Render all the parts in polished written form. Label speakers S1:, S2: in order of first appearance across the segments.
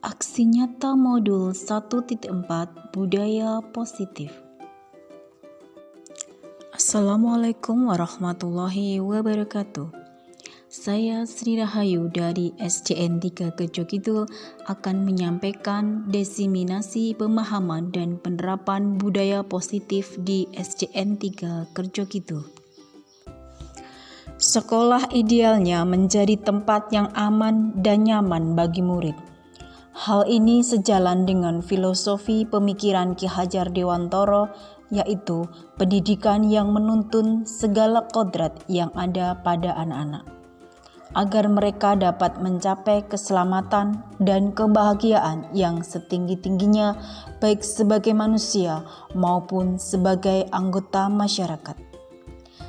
S1: Aksi nyata modul 1.4 Budaya Positif. Assalamualaikum warahmatullahi wabarakatuh. Saya Sri Rahayu dari SCN 3 Kejokidul akan menyampaikan diseminasi pemahaman dan penerapan budaya positif di SCN 3 Kejokidul. Sekolah idealnya menjadi tempat yang aman dan nyaman bagi murid. Hal ini sejalan dengan filosofi pemikiran Ki Hajar Dewantoro, yaitu pendidikan yang menuntun segala kodrat yang ada pada anak-anak, agar mereka dapat mencapai keselamatan dan kebahagiaan yang setinggi-tingginya, baik sebagai manusia maupun sebagai anggota masyarakat.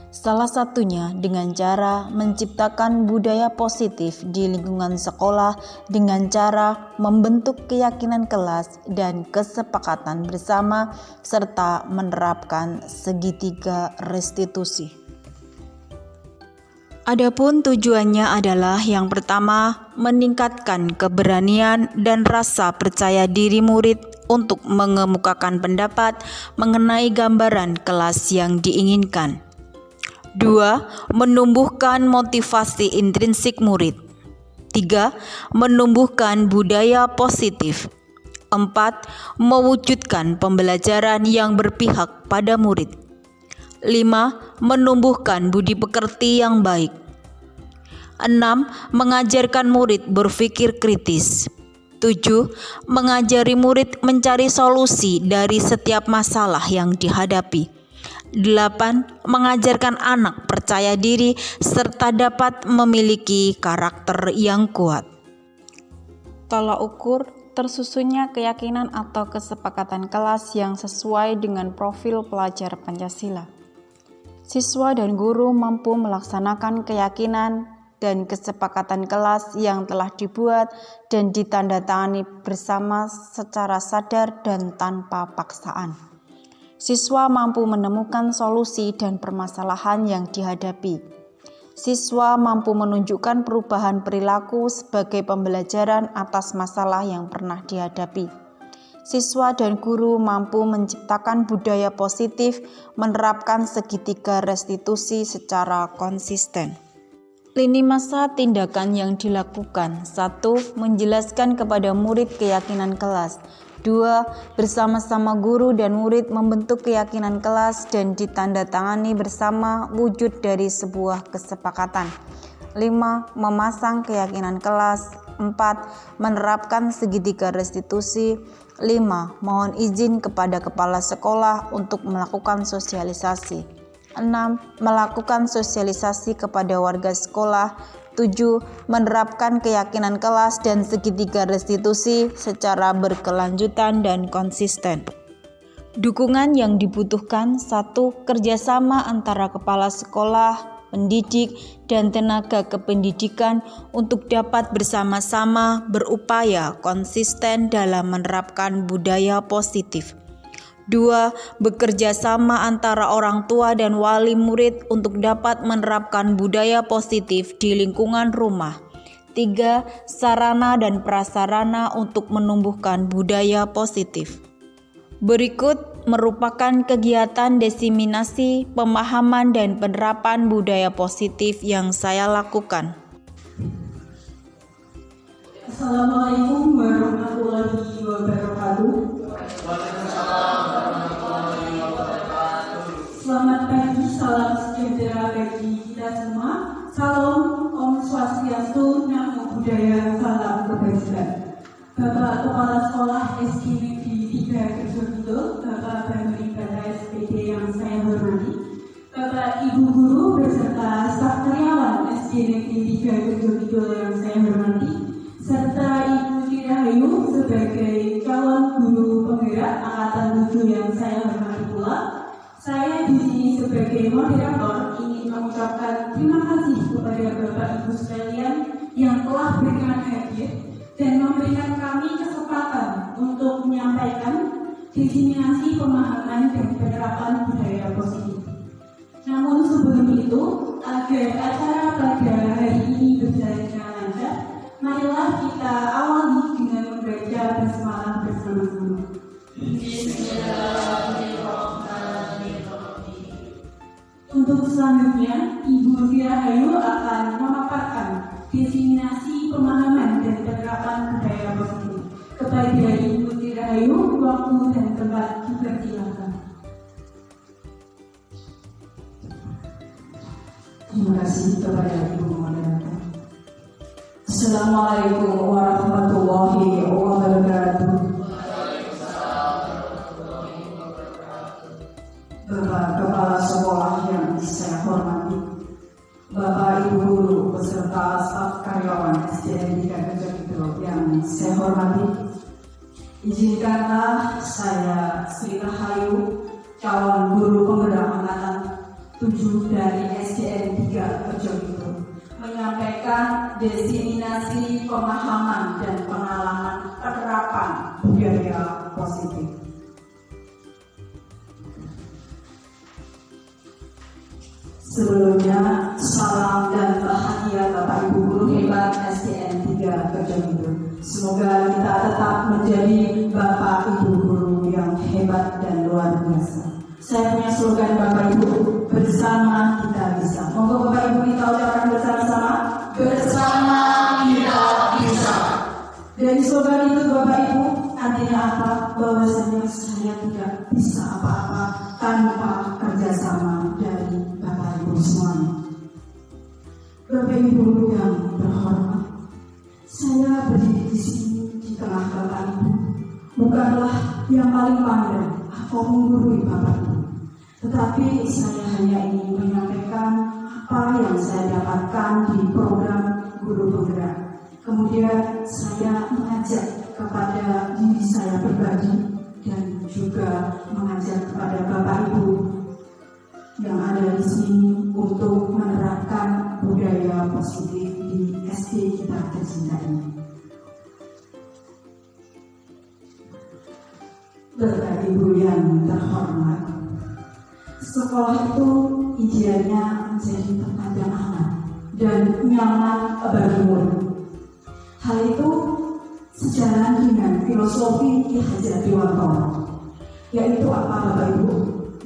S1: Salah satunya dengan cara menciptakan budaya positif di lingkungan sekolah dengan cara membentuk keyakinan kelas dan kesepakatan bersama serta menerapkan segitiga restitusi. Adapun tujuannya adalah yang pertama, meningkatkan keberanian dan rasa percaya diri murid untuk mengemukakan pendapat mengenai gambaran kelas yang diinginkan. 2. Menumbuhkan motivasi intrinsik murid. 3. Menumbuhkan budaya positif. 4. Mewujudkan pembelajaran yang berpihak pada murid. 5. Menumbuhkan budi pekerti yang baik. 6. Mengajarkan murid berpikir kritis. 7. Mengajari murid mencari solusi dari setiap masalah yang dihadapi. 8. Mengajarkan anak percaya diri serta dapat memiliki karakter yang kuat. Tolak ukur tersusunnya keyakinan atau kesepakatan kelas yang sesuai dengan profil pelajar Pancasila. Siswa dan guru mampu melaksanakan keyakinan dan kesepakatan kelas yang telah dibuat dan ditandatangani bersama secara sadar dan tanpa paksaan. Siswa mampu menemukan solusi dan permasalahan yang dihadapi. Siswa mampu menunjukkan perubahan perilaku sebagai pembelajaran atas masalah yang pernah dihadapi. Siswa dan guru mampu menciptakan budaya positif, menerapkan segitiga restitusi secara konsisten. Lini masa tindakan yang dilakukan. 1. Menjelaskan kepada murid keyakinan kelas. 2. Bersama-sama guru dan murid membentuk keyakinan kelas dan ditandatangani bersama wujud dari sebuah kesepakatan. 5. Memasang keyakinan kelas. 4. Menerapkan segitiga restitusi. 5. Mohon izin kepada kepala sekolah untuk melakukan sosialisasi. 6. Melakukan sosialisasi kepada warga sekolah. 7. Menerapkan keyakinan kelas dan segitiga restitusi secara berkelanjutan dan konsisten. Dukungan yang dibutuhkan. 1. Kerjasama antara kepala sekolah, pendidik, dan tenaga kependidikan untuk dapat bersama-sama berupaya konsisten dalam menerapkan budaya positif. 2. Bekerja sama antara orang tua dan wali murid untuk dapat menerapkan budaya positif di lingkungan rumah. 3. Sarana dan prasarana untuk menumbuhkan budaya positif. Berikut merupakan kegiatan diseminasi, pemahaman, dan penerapan budaya positif yang saya lakukan.
S2: Assalamualaikum warahmatullahi wabarakatuh. Selamat pagi, salam sejahtera bagi kita semua. Salam, Om Swastiastu, Namo Buddhaya, salam kebajikan. Bapak Kepala Sekolah SD Negeri 3 Kejokidul, Bapak Bambang Bata SPD yang saya hormati, Bapak Ibu Guru beserta staf karyawan SD Negeri 3 Kejokidul yang saya hormati, serta Ibu Sri Rahayu sebagai calon guru penggerak angkatan 7 yang saya hormati pula. Saya di sini sebagai moderator ingin mengucapkan terima kasih kepada Bapak Ibu sekalian yang telah berkenan hadir dan memberikan kami kesempatan untuk menyampaikan diseminasi pemahaman dan penerapan budaya positif. Namun sebelum itu, agar acara pada hari ini berjalan dengan lancar, marilah kita awali dengan membaca Rahayu akan memaparkan definisi pemahaman dan penerapan budaya positif. Kepada Ibu Tri Rahayu, waktu dan tempat dipersilakan.
S3: Terima kasih kepada Ibu Moderator. Assalamualaikum warahmatullahi wabarakatuh. Bapak Kepala Sekolah yang saya hormati, Bapak Ibu Guru beserta staf karyawan SDN 3 Kejepito yang saya hormati, izinkanlah saya Sri Rahayu, calon guru penggerak angkatan 7 dari SDN 3 Kejepito, menyampaikan diseminasi pemahaman dan pengalaman penerapan budaya positif. Sebelumnya, salam dan bahagia Bapak Ibu Guru hebat SDN 3 Kejepito. Semoga kita tetap menjadi Bapak Ibu Guru yang hebat dan luar biasa. Saya punya slogan Bapak Ibu, bersama kita bisa. Monggo Bapak Ibu kita ucapkan bersama-sama, bersama kita bisa. Dari slogan itu Bapak Ibu, artinya apa? Bahwasanya saya tidak bisa apa-apa tanpa kerjasama dari Bapak Ibu semuanya. Bapak Ibu yang terhormat, saya berdiri di sini di tengah Bapak Ibu bukanlah yang paling pandai atau menggurui Bapak Ibu, tetapi saya hanya ingin menyampaikan apa yang saya dapatkan di program Guru Penggerak. Kemudian saya mengajak kepada diri saya pribadi dan juga mengajak kepada Bapak Ibu yang ada di sini untuk menerapkan budaya positif di SD kita tercinta ini. Bapak Ibu yang terhormat, sekolah itu idealnya menjadi tempat yang aman dan nyaman bagi murid. Hal itu sejalan dengan filosofi Ki Hajar Dewantara, yaitu apa Bapak Ibu?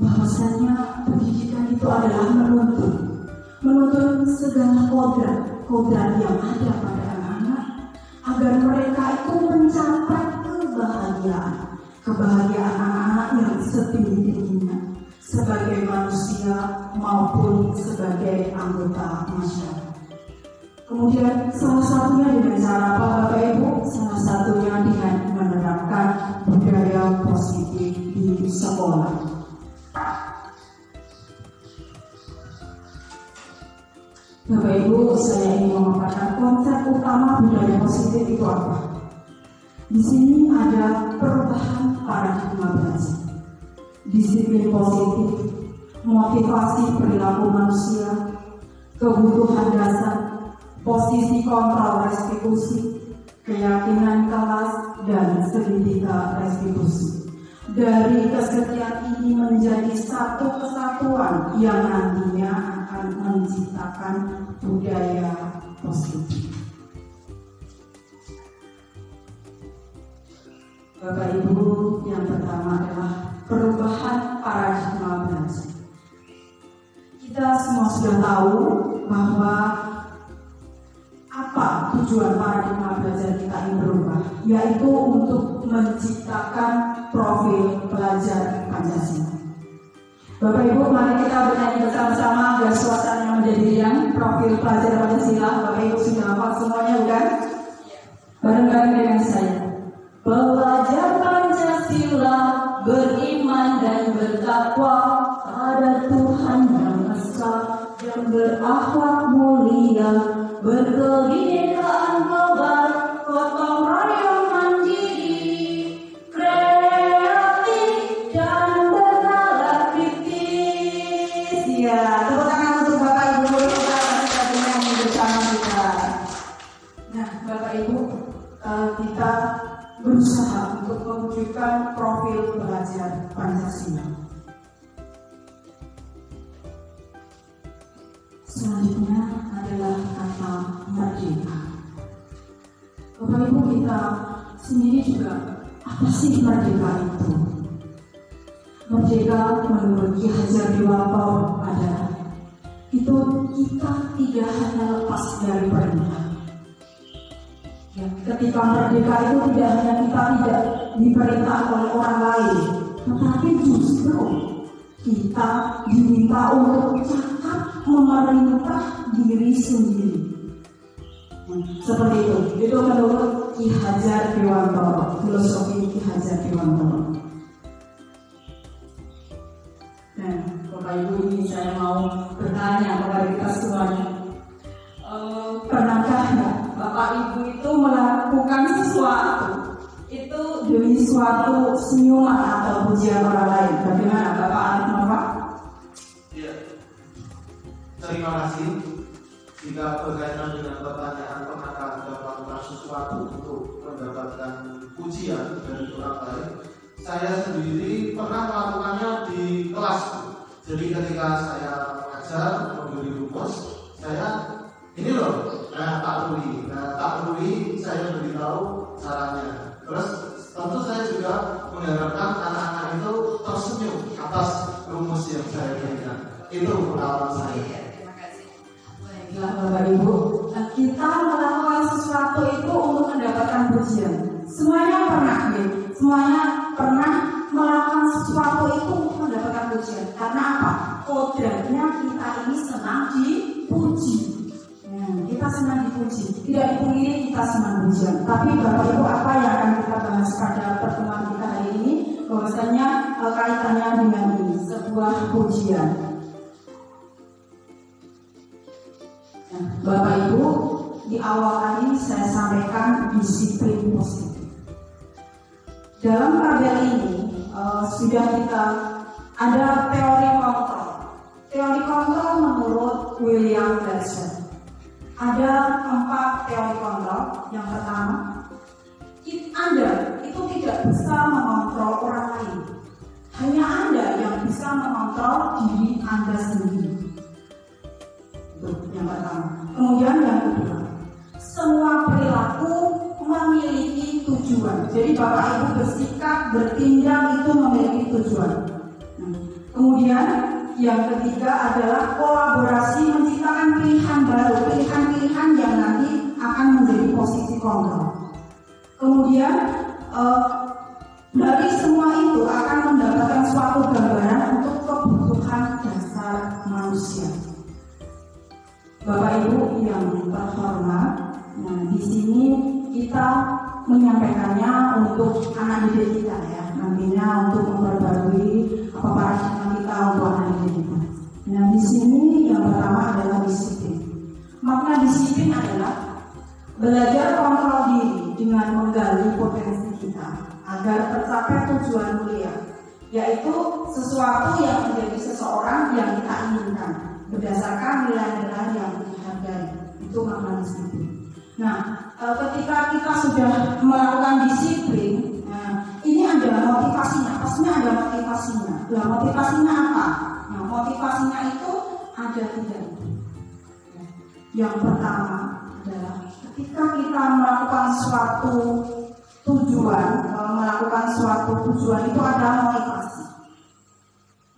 S3: Bahwasanya pendidikan itu adalah menuntut segala kodrat yang ada pada anak-anak agar mereka itu mencapai kebahagiaan anak-anak yang setinggi-tingginya sebagai manusia maupun sebagai anggota masyarakat. Kemudian salah satunya dengan cara apa Bapak Ibu? Salah satunya dengan menerapkan budaya positif di sekolah. Bapak Ibu, saya ingin memaparkan konsep utama budaya positif itu apa? Di sini ada perubahan paradigma belajar, disiplin positif, motivasi perilaku manusia, kebutuhan dasar, posisi kontrol restitusi, keyakinan kelas, dan seketika restitusi. Dari kesetiaan ini menjadi satu kesatuan yang nantinya akan menciptakan budaya positif. Bapak Ibu, yang pertama adalah perubahan paradigma belajar. Kita semua sudah tahu bahwa apa tujuan paradigma belajar kita ini berubah, yaitu untuk menciptakan profil pelajar Pancasila. Bapak Ibu, mari kita bernyanyi bersama-sama agar suasananya menjadi riang. Profil pelajar Pancasila, Bapak Ibu sudah hafal semuanya bukan? Bareng-bareng dengan saya. Pelajar Pancasila beriman dan bertakwa pada Tuhan yang Esa, yang berakhlak mulia, berkebinekaan global, gotong royong mandiri, kreatif dan bernalar kritis. Ya, tepuk tangan untuk Bapak Ibu kita bernyanyi bersama kita. Nah, Bapak Ibu, kita berusaha untuk mewujudkan profil pelajar Pancasila. Selanjutnya adalah kata merdeka. Bapak Ibu, kita sendiri juga, apa sih merdeka itu? Merdeka menurut Ki Hajar Dewantara adalah itu kita tidak hanya lepas dari perintah. Ya, ketika merdeka itu tidak hanya kita tidak diperintah oleh orang lain, tetapi justru kita diminta untuk cakap memerintah diri sendiri. Seperti itu. Itu menurut Ki Hajar Dewantoro, filosofi Ki Hajar Dewantoro. Nah, Bapak Ibu, ini saya mau bertanya kepada kita semuanya. Pernahkah Bapak Ibu itu melakukan sesuatu itu demi suatu senyuman atau pujian orang lain? Bagaimana Bapak Arif Nova?
S4: Ya, terima kasih. Jika berkaitan dengan pertanyaan pernahkah Anda melakukan sesuatu untuk mendapatkan pujian dari orang lain, saya sendiri pernah melakukannya di kelas. Jadi ketika saya mengajar memberi rumus, saya ini loh, tak perlu saya beritahu caranya. Terus tentu saya juga mengharapkan anak-anak itu tersenyum atas rumus yang saya berikan. Itu pengalaman saya.
S3: Baiklah Bapak Ibu, kita melakukan sesuatu itu untuk mendapatkan pujian. Semuanya pernah melakukan sesuatu itu untuk mendapatkan pujian. Karena apa? Kodratnya kita ini senang dipuji. Kita senang dipuji. Tidak dipungkiri kita senang pujian. Tapi Bapak Ibu, apa yang akan kita bahas pada pertemuan kita hari ini? Bahwasanya kaitannya dengan ini, sebuah pujian. Bapak Ibu, di awal tadi saya sampaikan disiplin positif. Dalam tabel ini sudah kita ada teori kontrol. Teori kontrol menurut William Glasser. Ada 4 teori kontrol. Yang pertama, Anda itu tidak bisa mengontrol orang lain. Hanya Anda yang bisa mengontrol diri Anda sendiri. Yang pertama. Kemudian yang kedua, semua perilaku memiliki tujuan. Jadi Bapak Ibu bersikap, bertindak itu memiliki tujuan. Kemudian yang ketiga adalah kolaborasi menciptakan pilihan baru, pilihan-pilihan yang nanti akan menjadi posisi kontrol. Kemudian dari semua itu akan mendapatkan suatu gambaran untuk kebutuhan dasar manusia. Bapak Ibu yang terhormat, di sini kita menyampaikannya untuk anak didik kita ya, nantinya untuk memperbarui paradigma kita untuk anak didik kita. Nah, di sini yang pertama adalah disiplin. Makna disiplin adalah belajar kontrol diri dengan menggali potensi kita agar tercapai tujuan mulia, yaitu sesuatu yang menjadi seseorang yang kita inginkan berdasarkan nilai-nilai yang dihargai. Itu makna disiplin. Nah, ketika kita sudah melakukan disiplin, ini adalah motivasinya. Pastinya ada motivasinya. Nah, motivasinya apa? Nah, motivasinya itu ada 3. Yang pertama adalah ketika kita melakukan suatu tujuan, itu adalah motivasi.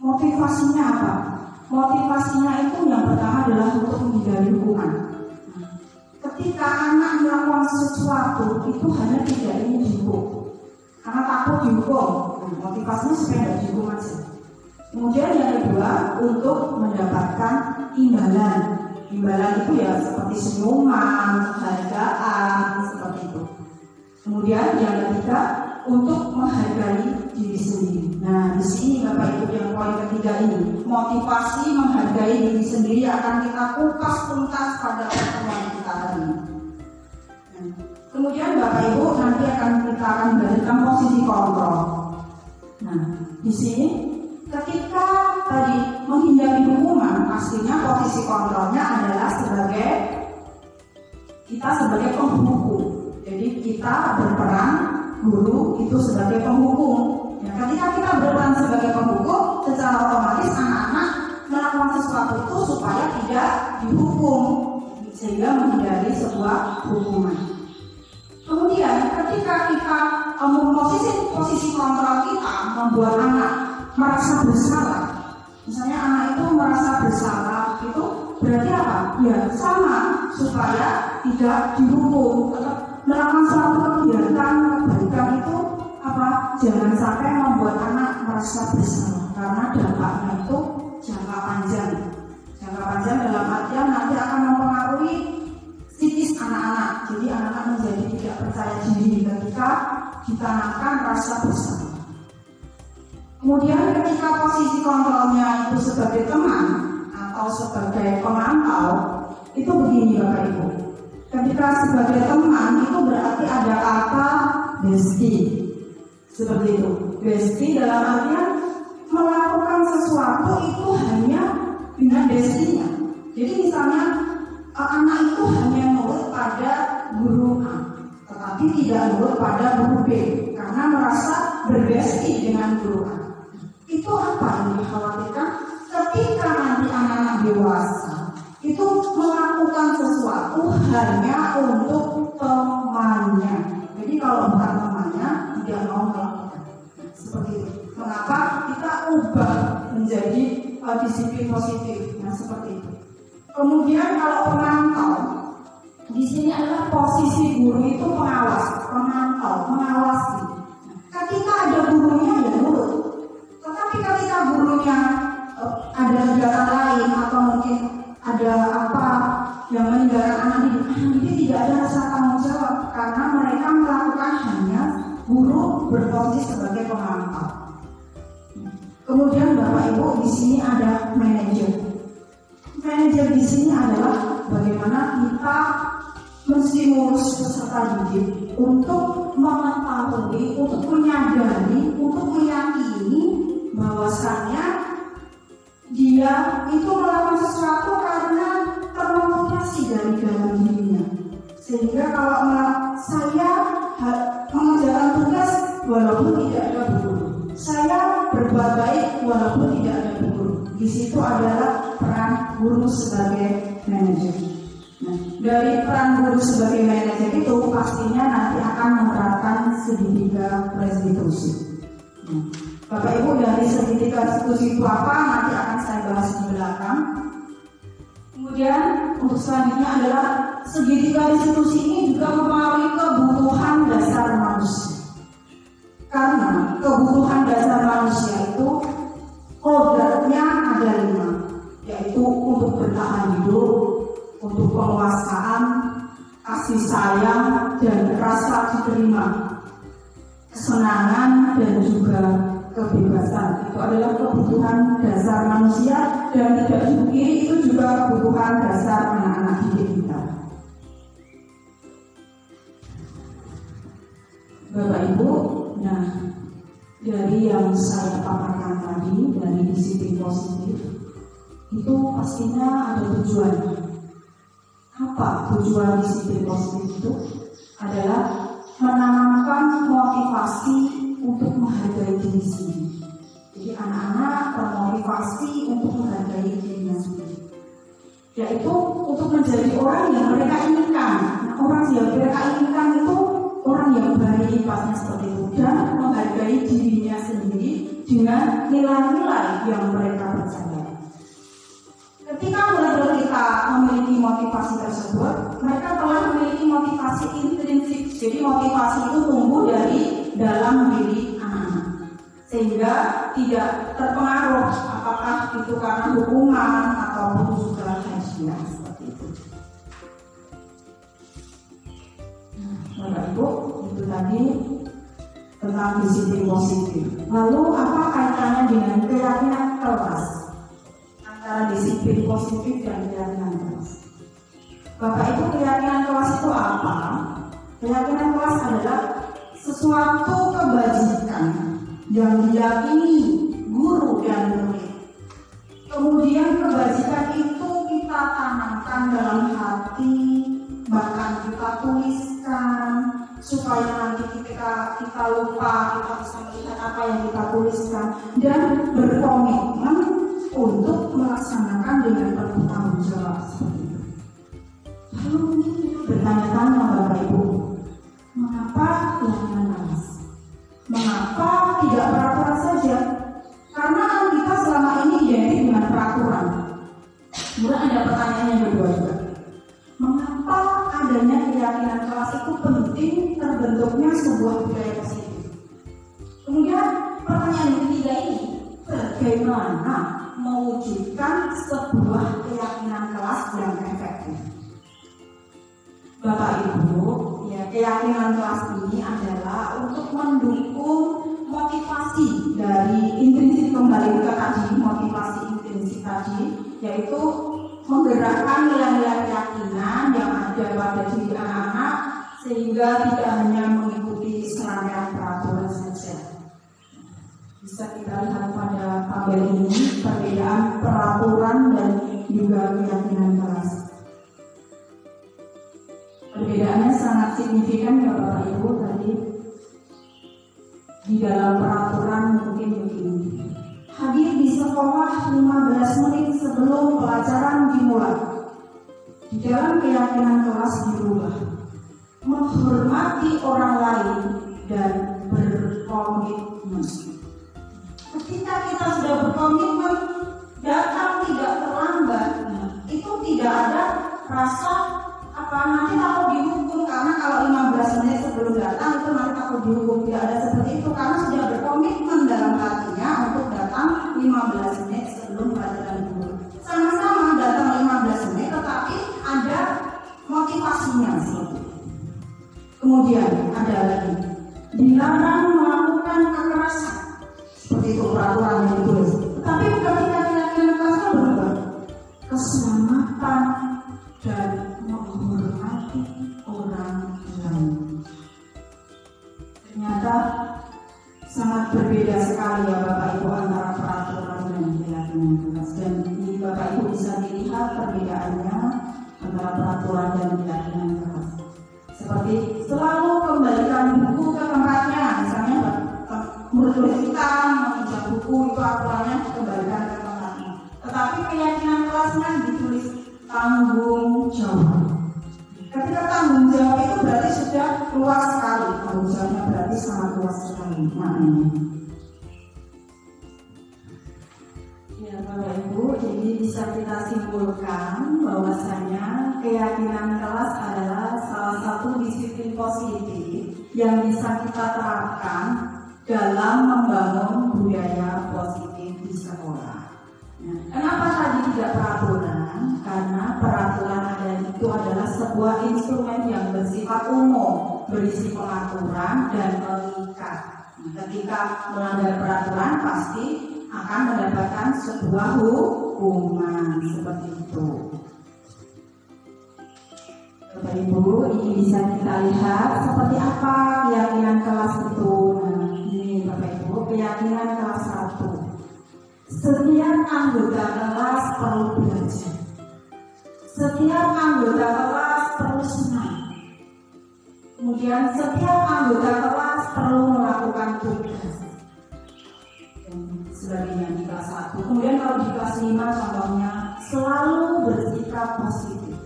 S3: Motivasinya apa? Motivasinya itu yang pertama adalah untuk menghindari hukuman. Ketika anak melakukan sesuatu itu hanya tidak ingin dihukum, karena takut dihukum. Motivasinya supaya tidak dihukum aja. Kemudian yang kedua, untuk mendapatkan imbalan. Imbalan itu ya seperti senyuman, penghargaan, seperti itu. Kemudian yang ketiga, untuk menghargai diri sendiri. Nah, di sini Bapak Ibu yang poin ketiga ini, motivasi menghargai diri sendiri akan kita kupas tuntas pada pertemuan kita hari ini. Kemudian Bapak Ibu nanti kita akan berikan posisi kontrol. Nah, di sini ketika tadi menghindari hukuman, pastinya posisi kontrolnya adalah kita sebagai penghukum. Jadi kita berperan, guru itu sebagai penghukum. Ya, ketika kita berperan sebagai penghukum, secara otomatis anak-anak melakukan sesuatu itu supaya tidak dihukum, sehingga menghindari sebuah hukuman. Kemudian ketika kita posisi kontrol kita membuat anak merasa bersalah, misalnya anak itu merasa bersalah, itu Berarti apa? Ya sama, supaya tidak dihukum. Tetap melakukan suatu kegiatan kebaikan itu apa? Jangan sampai membuat anak merasa bersalah, karena dampaknya itu jangka panjang. Jangka panjang dalam artian nanti akan mempengaruhi psikis anak-anak. Jadi anak-anak menjadi tidak percaya diri ketika ditanamkan rasa bersalah. Kemudian ketika posisi kontrolnya itu sebagai teman atau sebagai pemantau, itu begini Bapak Ibu. Ketika sebagai teman itu berarti ada kata bestie. Seperti itu. Bestie dalam artian melakukan sesuatu itu hanya dengan bestinya. Jadi misalnya anak itu hanya nurut pada guru A, tetapi tidak nurut pada guru B karena merasa berbesti dengan guru A. Itu apa yang dikhawatirkan? Ketika nanti anak-anak dewasa itu melakukan sesuatu hanya untuk temannya. Jadi kalau bukan temannya tidak mau melakukan. Seperti itu. Mengapa kita ubah menjadi disiplin positif? Nah seperti itu. Kemudian kalau pemantau, di sini adalah posisi guru itu pengawas, pemantau, mengawasi. Ketika ada gurunya ya nurut. Tetapi ketika gurunya ada kegiatan lain atau mungkin ada apa yang meninggalkan anak didik tidak ada rasa tanggung jawab karena mereka melakukan hanya guru berposisi sebagai pemantau. Kemudian Bapak Ibu di sini ada manajer. Manajer di sini adalah bagaimana kita menstimulus peserta didik untuk mengetahui, untuk menyadari, untuk meyakini bahwasannya dia itu melakukan sesuatu karena termotivasi dari dalam dirinya. Sehingga kalau saya mengerjakan tugas walaupun tidak ada guru, saya berbuat baik walaupun tidak ada guru. Di situ adalah peran guru sebagai manajer. Nah, dari peran guru sebagai manajer itu pastinya nanti akan menerapkan segitiga restitusi. Bapak Ibu, dari segitiga restitusi itu apa nanti akan saya bahas di belakang. Kemudian untuk selanjutnya adalah segitiga restitusi ini juga mempengaruhi kebutuhan dasar manusia. Karena kebutuhan dasar manusia itu kodratnya ada 5, yaitu untuk bertahan hidup, untuk penguasaan, kasih sayang, dan rasa diterima, kesenangan, dan juga kebebasan. Itu adalah kebutuhan dasar manusia dan tidak dipungkiri itu juga kebutuhan dasar anak-anak didik kita. Bapak Ibu, nah dari yang saya paparkan tadi dari disiplin positif itu pastinya ada tujuannya. Apa tujuan disiplin positif itu? Adalah menanamkan motivasi untuk menghargai diri sendiri. Jadi anak-anak termotivasi untuk menghargai dirinya sendiri, yaitu untuk menjadi orang yang mereka inginkan. Nah, orang yang mereka inginkan itu orang yang baik, pasnya seperti itu, dan menghargai dirinya sendiri dengan nilai-nilai yang mereka percaya. Ketika benar-benar kita memiliki motivasi tersebut, mereka telah memiliki motivasi intrinsik. Jadi motivasi itu tumbuh dari dalam diri anak-anak, sehingga tidak terpengaruh apakah itu karena hukuman ataupun juga hadiah seperti itu. Bapak Ibu, itu tadi tentang disiplin positif. Lalu apa kaitannya dengan keyakinan kelas? Antara disiplin positif dan keyakinan kelas. Bapak Ibu, keyakinan kelas itu apa? Keyakinan kelas adalah sesuatu kebajikan yang diyakini guru dan murid. Kemudian kebajikan itu kita tanamkan dalam hati, bahkan kita tuliskan supaya nanti ketika kita lupa kita bisa melihat apa yang kita tuliskan dan berkomitmen untuk melaksanakan dengan penuh tanggung jawab seperti itu. Lalu mungkin bertanya-tanya Bapak Ibu, mengapa keyakinan kelas? Mengapa tidak peraturan saja? Karena kita selama ini identik dengan peraturan. Kemudian ada pertanyaan yang kedua juga. Mengapa adanya keyakinan kelas itu penting terbentuknya sebuah budaya positif? Kemudian pertanyaan yang ketiga ini, bagaimana mewujudkan sebuah keyakinan kelas yang efektif? Bapak Ibu, ya, keyakinan kelas ini adalah untuk mendukung motivasi dari intrinsik, kembali ke tadi motivasi intrinsik tadi, yaitu menggerakkan nilai-nilai keyakinan yang ada pada diri anak-anak sehingga tidak hanya mengikuti serangkaian peraturan saja. Bisa kita lihat pada tabel ini perbedaan peraturan dan juga keyakinan kelas. Perbedaannya sangat signifikan ya Bapak Ibu tadi. Di dalam peraturan mungkin begini. Hadir di sekolah 15 menit sebelum pelajaran dimulai. Di dalam keyakinan kelas dirubah. Menghormati orang lain dan berkomitmen. Ketika kita sudah berkomitmen datang tidak terlambat, itu tidak ada rasa nanti takut dihukum karena kalau 15 menit sebelum datang itu nanti takut dihukum. Tidak ada seperti itu karena sudah berkomitmen dalam hatinya untuk datang 15 menit sebelum pelajaran dimulai. Sama-sama datang 15 menit tetapi ada motivasinya seperti itu. Kemudian ada lagi dilarang melakukan kekerasan, seperti itu peraturan yang ditulis. Tetapi ketika keyakinan kelasnya berubah, keselamatan dan menghormati orang lain. Ternyata sangat berbeda sekali ya Bapak Ibu antara peraturan dan keyakinan kelas. Dan ini Bapak Ibu bisa dilihat perbedaannya antara peraturan dan keyakinan kelas. Seperti selalu kembalikan buku ke tempatnya, misalnya murid kita menginjak buku itu aturannya dikembalikan ke tempatnya. Tetapi keyakinan kelasnya ditulis tanggung jawab. Ketika tanggung jawab itu berarti sudah luas sekali. Tanggung jawabnya berarti sangat luas sekali maknanya. Ya Bapak Ibu, jadi bisa kita simpulkan bahwasanya keyakinan kelas adalah salah satu disiplin positif yang bisa kita terapkan dalam membangun budaya positif di sekolah. Nah, kenapa tadi tidak peraturan? Karena peraturan itu adalah sebuah instrumen yang bersifat umum, berisi pengaturan dan mengikat. Nah, ketika melanggar peraturan pasti akan mendapatkan sebuah hukuman seperti itu. Bapak Ibu, ini bisa kita lihat seperti apa keyakinan kelas itu. Nah, ini Bapak Ibu, keyakinan kelas 1. Setiap anggota kelas perlu belajar. Setiap anggota kelas perlu senang. Kemudian setiap anggota kelas perlu melakukan tugas. Dan sebagainya di kelas 1. Kemudian kalau di kelas 5 contohnya selalu bersikap positif.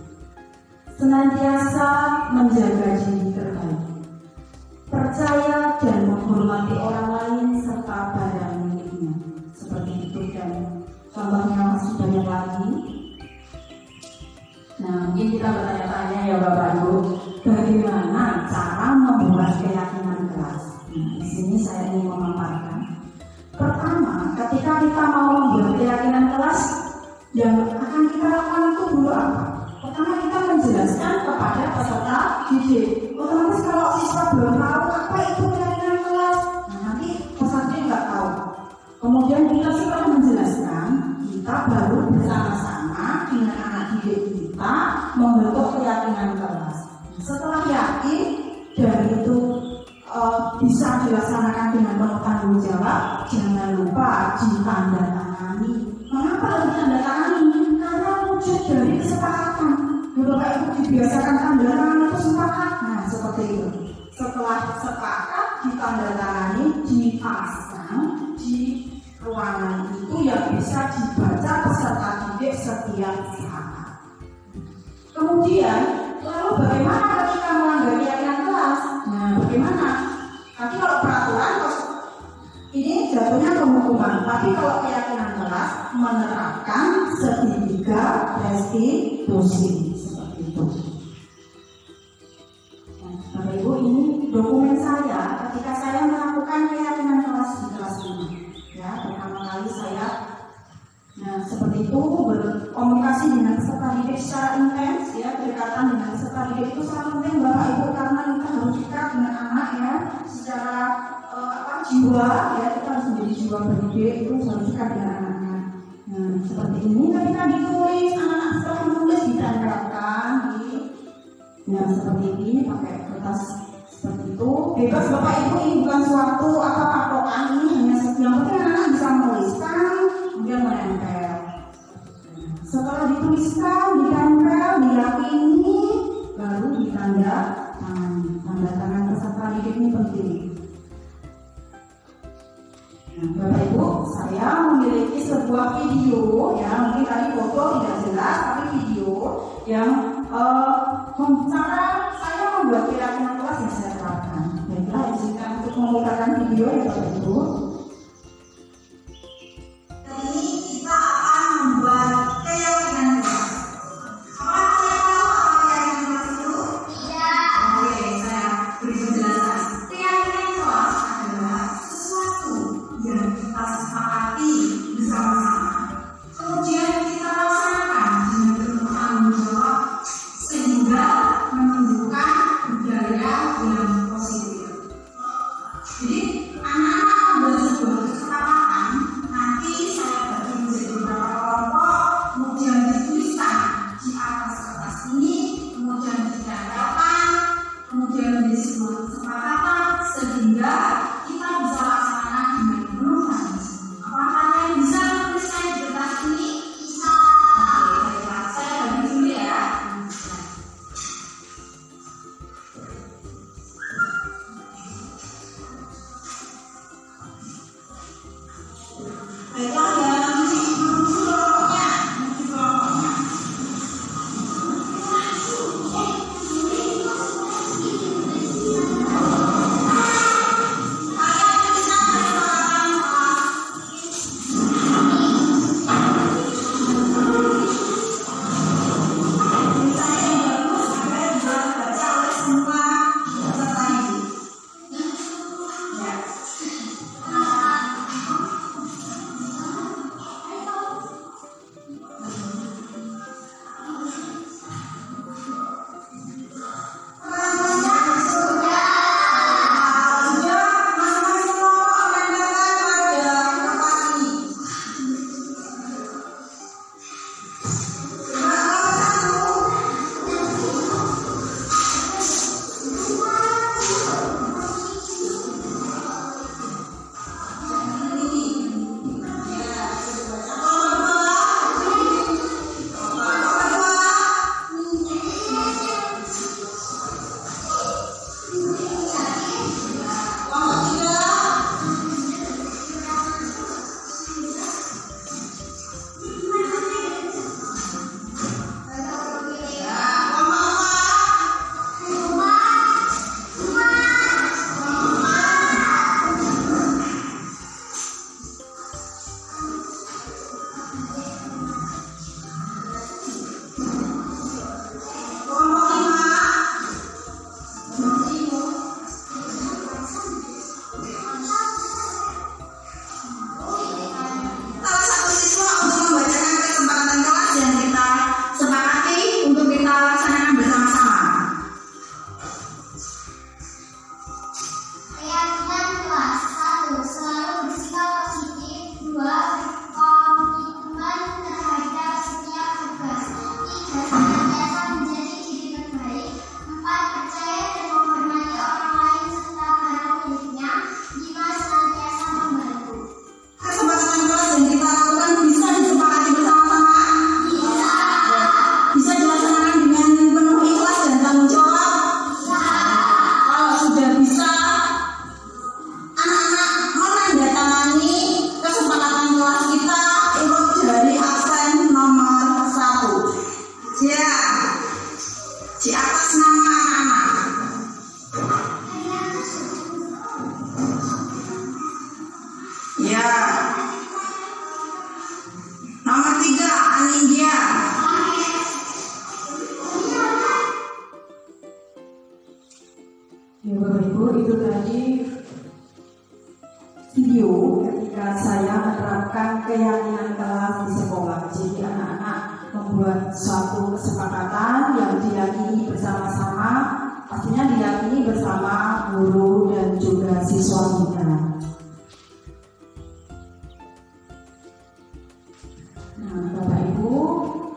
S3: Senantiasa menjaga diri terbaik. Percaya dan menghormati orang lain serta barang miliknya. Seperti itu dan contohnya masih banyak lagi. Nah, mungkin kita bertanya-tanya ya Bapak Ibu, bagaimana cara membuat keyakinan kelas? Nah, di sini saya ingin memaparkan. Pertama, ketika kita mau membuat keyakinan kelas, yang akan kita lakukan itu dulu apa? Pertama, kita menjelaskan kepada peserta didik. Otomatis kalau siswa belum tahu apa itu keyakinan kelas, nah, nanti peserta nggak tahu. Kemudian kita setelah menjelaskan, kita baru bersama-sama dengan anak didik kita membentuk keyakinan kelas. Setelah yakin dan itu bisa dilaksanakan dengan penuh tanggung jawab, jangan lupa ditandatangani. Mengapa harus ditandatangani? Karena wujud dari kesepakatan. Bapak Ibu dibiasakan tanda tangan itu sepakat. Nah seperti itu. Setelah sepakat ditandatangani, dipasang di ruangan itu yang bisa dibaca peserta didik setiap saat. Kemudian, lalu bagaimana ketika melanggar keyakinan kelas? Nah, bagaimana? Nanti kalau peraturan, ini ini jatuhnya ke hukuman. Tapi kalau keyakinan kelas menerapkan segitiga restitusi seperti itu. Nah, Bapak Ibu, ini dokumen saya ketika saya melakukan keyakinan kelas di kelas ini. Ya, pertama kali saya, nah seperti itu, berkomunikasi dengan peserta didik secara intens, ya, kedekatan dengan peserta didik itu sangat penting Bapak Ibu, karena kita harus dekat dengan anak ya, secara jiwa, ya, kita harus menjadi jiwa pendidik, itu harus dekat dengan anak-anak. Nah seperti ini ketika ditulis, anak-anak setelah menulis ditempelkan di, nah seperti ini pakai kertas seperti itu, bebas Bapak Ibu, ini bukan suatu patokan, ini hanya yang penting anak-anak bisa menuliskan kemudian menempel. Setelah dituliskan, ditempel, diyakini, baru ditanda tangan. Tanda tangan peserta didik ini penting. Nah, Bapak Ibu, saya memiliki sebuah video, ya, mungkin tadi foto tidak jelas, tapi video yang cara saya membuat keyakinan kelas yang saya terapkan. Baiklah, izinkan untuk memutarkan video ya Bapak Ibu.
S5: Ini kita akan membuat keyakinan kelas. Apakah kalian tahu apa keyakinan kelas itu? Ya. Oke, saya beri penjelasan. Keyakinan kelas adalah sesuatu yang kita sepakati bersama-sama. Kemudian kita laksanakan dengan penuh tanggung jawab sehingga menunjukkan budaya yang positif. Jadi anak-anak membuat sebuah kesepakatan, nanti saya bagi menjadi beberapa kelompok, kemudian dituliskan di atas kertas ini, kemudian ditempelkan, kemudian menjadi sebuah kesepakatan sehingga kita bisa laksanakan dengan penuh tanggung jawab. Apakah kalian bisa menuliskan di kertas ini? Bisa. Oke, baiklah, saya bagi dulu ya.
S3: video ketika saya menerapkan keyakinan kelas di sekolah. Jadi anak-anak membuat suatu kesepakatan yang diyakini bersama-sama, pastinya diyakini bersama guru dan juga siswa kita. Nah, Bapak Ibu,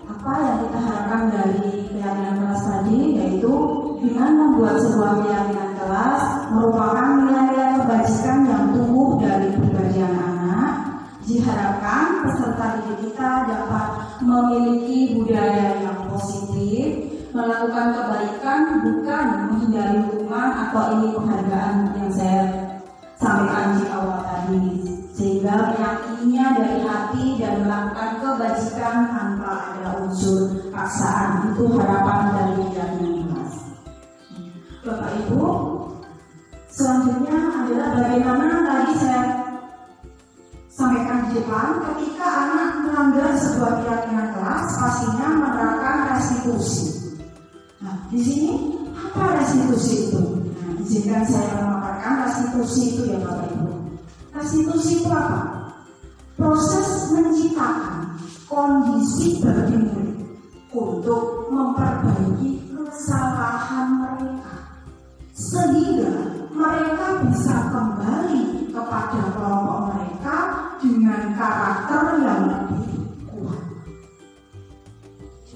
S3: apa yang kita harapkan dari keyakinan kelas tadi, yaitu dengan membuat sebuah keyakinan kelas merupakan nilai-nilai kebajikan yang tumbuh dari pribadi anak-anak. Diharapkan peserta didik kita dapat memiliki budaya yang positif, melakukan kebaikan bukan menghindari hukuman atau ini penghargaan yang saya sampaikan di awal tadi, sehingga meyakininya dari hati dan melakukan kebajikan tanpa ada unsur paksaan. Itu harapan dari keyakinan kelas. Bapak Ibu, selanjutnya adalah bagaimana tadi saya sampaikan di depan, ketika anak melanggar sebuah keyakinan kelas, pastinya menerapkan restitusi. Nah, di sini apa restitusi itu? Nah, izinkan saya memaparkan restitusi itu ya Bapak Ibu. Restitusi itu apa? Proses menciptakan kondisi bagi murid untuk memperbaiki kesalahan mereka, sehingga mereka bisa kembali kepada kelompok mereka dengan karakter yang lebih kuat.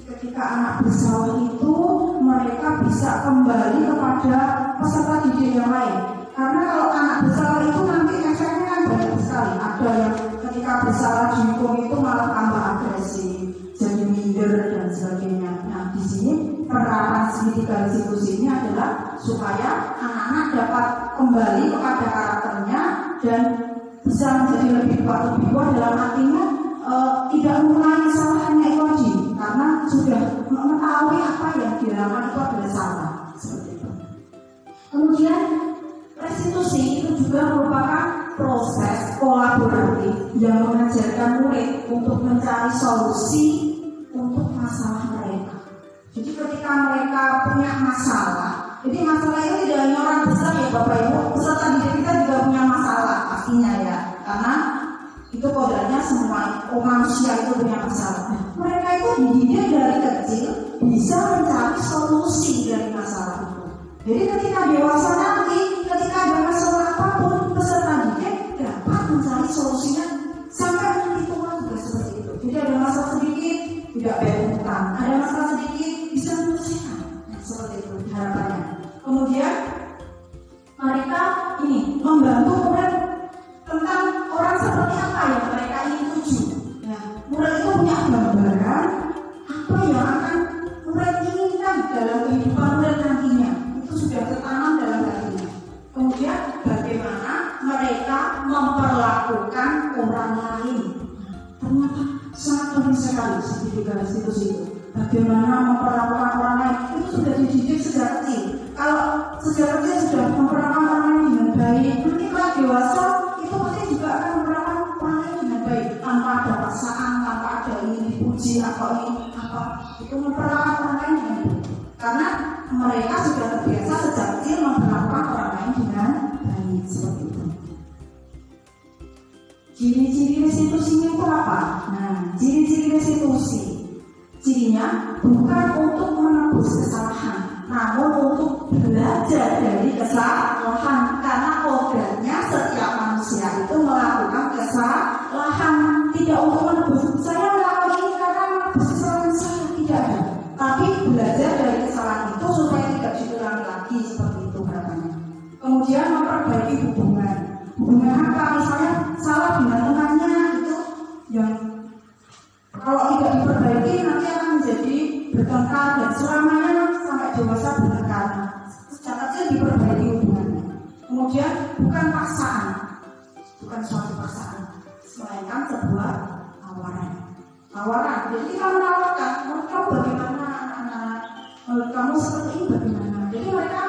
S3: Ketika anak bersalah itu, mereka bisa kembali kepada peserta didik yang lain. Karena kalau anak bersalah itu nanti efeknya kan banyak sekali. Ada yang ketika bersalah dihukum itu malah tambah agresif, jadi minder dan sebagainya. Nah, di sini penerapan segitiga restitusi ini adalah supaya anak-anak dapat kembali kepada karakternya dan bisa menjadi lebih kuat dalam artinya tidak mengulangi kesalahannya itu lagi, karena sudah mengetahui apa yang dilakukan itu adalah salah, seperti itu. Kemudian restitusi itu juga merupakan proses kolaboratif yang mengajarkan murid untuk mencari solusi untuk masalah mereka. Jadi ketika mereka punya masalah, jadi masalah itu tidak hanya orang besar ya Bapak Ibu, peserta didik kita juga punya masalah pastinya ya, karena itu kodratnya semua manusia itu punya masalah. Nah, mereka itu dididik dari kecil bisa mencari solusi dari masalah itu. Jadi ketika dewasa nanti, ketika ada masalah apapun, peserta didik dapat mencari solusinya sampai nanti tua juga seperti itu. Jadi ada masalah sedikit tidak bayar utang, ada masalah sedikit bisa menyelesaikan. Nah, seperti itu harapannya. Kemudian mereka ini membantu murid tentang orang seperti apa yang mereka ingin tuju. Ya, murid itu punya gambaran apa yang akan murid inginkan dalam kehidupan murid nantinya. Itu sudah tertanam dalam hatinya. Kemudian bagaimana mereka memperlakukan orang lain. Ternyata sangat penting sekali segitiga restitusi itu. Bagaimana memperlakukan orang lain itu sudah dididik sejak kecil. Kalau sejak kecil sudah memperlakukan orang lain dengan baik, nanti kalau dewasa itu pasti juga akan memperlakukan orang lain dengan baik, tanpa ada paksaan, tanpa ada ingin dipuji atau ingin apa, itu memperlakukan orang lain dengan baik. Karena mereka sudah terbiasa sejak kecil memperlakukan orang lain dengan baik, seperti itu. Ciri-ciri restitusinya itu apa? Nah, ciri-ciri restitusi, cirinya bukan untuk menebus kesalahan, namun untuk belajar dari kesalahan. Karena kodratnya setiap manusia itu melakukan kesalahan, tidak untuk menebus. Saya melakukan ini karena menebus kesalahan saya, tidak ada. Tapi belajar dari kesalahan itu supaya tidak diulangi lagi, seperti itu harapannya. Kemudian memperbaiki hubungan. Hubungan apa? Misalnya salah dengan temannya itu yang kalau tidak diperbaiki nanti akan menjadi bertengkar dan selamanya sampai dewasa bertengkar. Sejak kecil diperbaiki hubungannya. Kemudian bukan paksaan, bukan suatu paksaan, melainkan sebuah tawaran. Tawaran. Jadi kita menawarkan, menurut kamu bagaimana anak-anak? Menurut kamu seperti ini bagaimana? Jadi mereka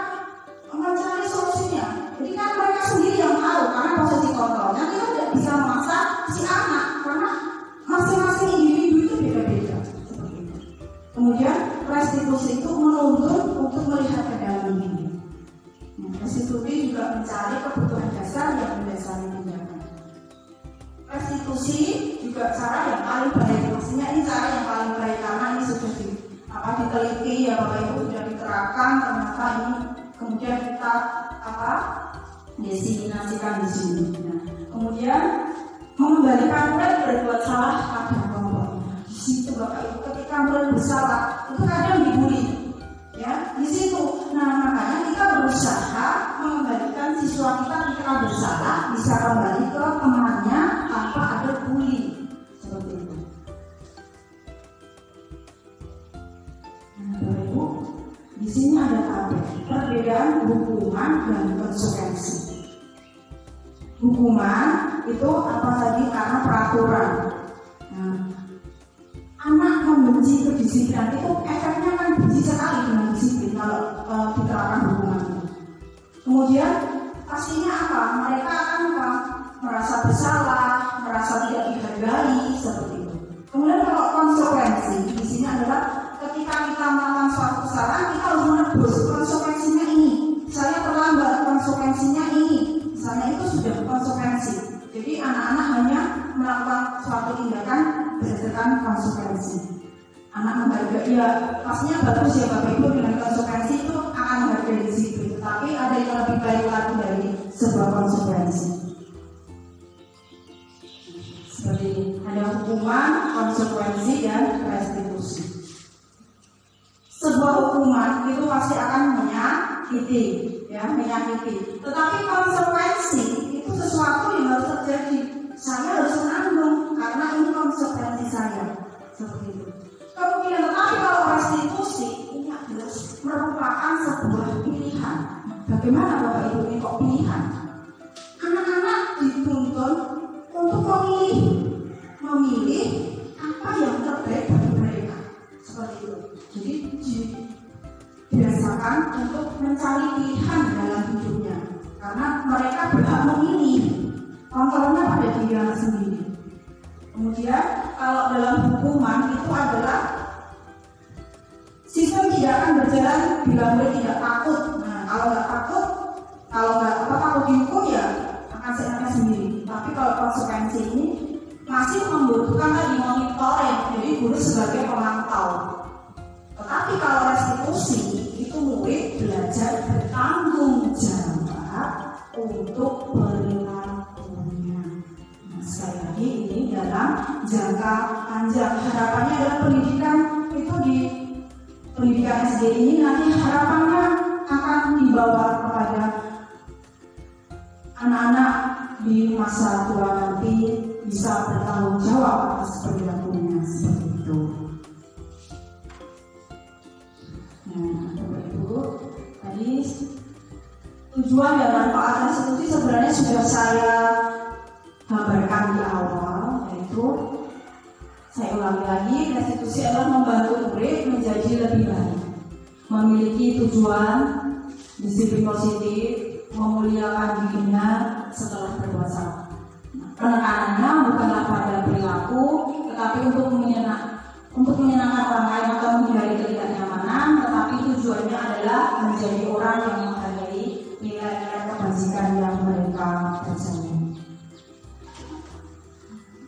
S3: mencari solusinya. Jadi kan mereka sendiri yang tahu, karena posisi kontrolnya kita tidak bisa memaksa si anak, karena masing-masing individu itu beda-beda. Seperti itu. Kemudian restitusi itu menuntut untuk melihat ke dalam diri. Restitusi juga mencari kebutuhan dasar yang mendasari tindakan. juga cara yang paling baik. Maksudnya ini cara yang paling baik karena ini sudah diteliti ya Bapak Ibu, sudah diterapkan, ternyata ini kemudian kita diseminasikan di sini. Nah, kemudian mengembalikan murid berbuat salah pada kelompoknya. Di situ Bapak Ibu, ketika murid bersalah itu kadang dibully, ya di situ. Nah, makanya kita berusaha mengembalikan siswa kita ketika bersalah bisa kembali ke temannya tanpa ada bully, seperti itu. Nah, Bapak Ibu, di sini ada perbedaan hukuman dan konsekuensi. Hukuman itu apa tadi? Karena peraturan. Nah, anak membenci kedisiplinan itu efeknya kan benci sekali dengan disiplin kalau diterapkan hukuman itu. Kemudian pastinya apa? Mereka akan merasa bersalah, merasa tidak dihargai, seperti itu. Kemudian kalau konsekuensi di sini adalah ketika kita melakukan suatu kesalahan, kita harus menebus konsekuensinya ini. Saya terlambat, konsekuensinya ini. Misalnya itu sudah konsekuensi. Jadi anak-anak hanya melakukan suatu tindakan berdasarkan konsekuensi. Anak menghargai, ya pastinya bagus ya Bapak Ibu, dengan konsekuensi itu akan menghargai disiplin. Tapi ada yang lebih baik lagi dari sebuah konsekuensi. Seperti ada hukuman, konsekuensi, dan restitusi. Sebuah hukuman itu pasti akan menyakiti. Tetapi konsekuensi itu sesuatu yang harus terjadi. Saya harus menanggung karena ini konsekuensi saya. Seperti itu. Kemudian tetapi kalau restitusi ini adalah merupakan sebuah pilihan. Bagaimana Bapak Ibu ini kok pilihan? Anak-anak dituntun untuk memilih apa yang terbaik bagi mereka. Seperti itu. Jadi biasakan untuk mencari pilihan dalam hidupnya, karena mereka berhak memilih, kontrolnya pada diri anak sendiri. Kemudian kalau dalam hukuman itu adalah sistem tidak akan berjalan bila murid tidak takut. Nah, kalau nggak takut dihukum ya akan seenaknya sendiri. Tapi kalau konsekuensi ini masih membutuhkan tadi monitoring, jadi guru sebagai pemantau. Tetapi kalau restitusi itu murid belajar bertanggung jawab untuk perilakunya. Nah, sekali lagi ini dalam jangka panjang. Harapannya adalah pendidikan itu di pendidikan SD ini nanti harapannya akan dibawa kepada anak-anak di masa tua nanti bisa bertanggung jawab atas perilakunya, seperti itu. Bapak Ibu, tadi tujuan dan manfaat restitusi sebenarnya sudah saya gambarkan di awal, yaitu saya ulangi lagi, restitusi adalah membantu murid menjadi lebih baik, memiliki tujuan, disiplin positif, memuliakan dirinya setelah berbuat salah. Penekanannya bukanlah pada perilaku, tetapi untuk menyenangkan orang lain atau menghindari ketidaknyamanan, tetapi tujuannya adalah menjadi orang yang menghargai nilai-nilai kebajikan yang mereka percaya.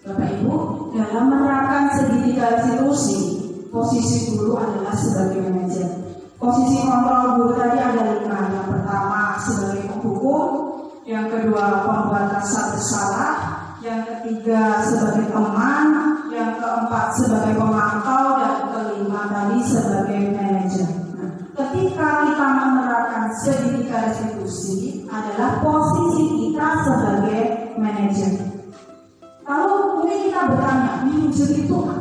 S3: Bapak Ibu, dalam menerapkan segitiga restitusi, posisi guru adalah sebagai manajer. Posisi kontrol guru tadi ada 5. Yang pertama sebagai penghukum, yang kedua pembuat rasa bersalah, yang ketiga sebagai teman, yang keempat sebagai pemantau, dan kelima tadi sebagai manajer. Nah, ketika kita menerapkan segitiga restitusi adalah posisi kita sebagai manajer. Kalau mungkin kita bertanya, manajer itu apa?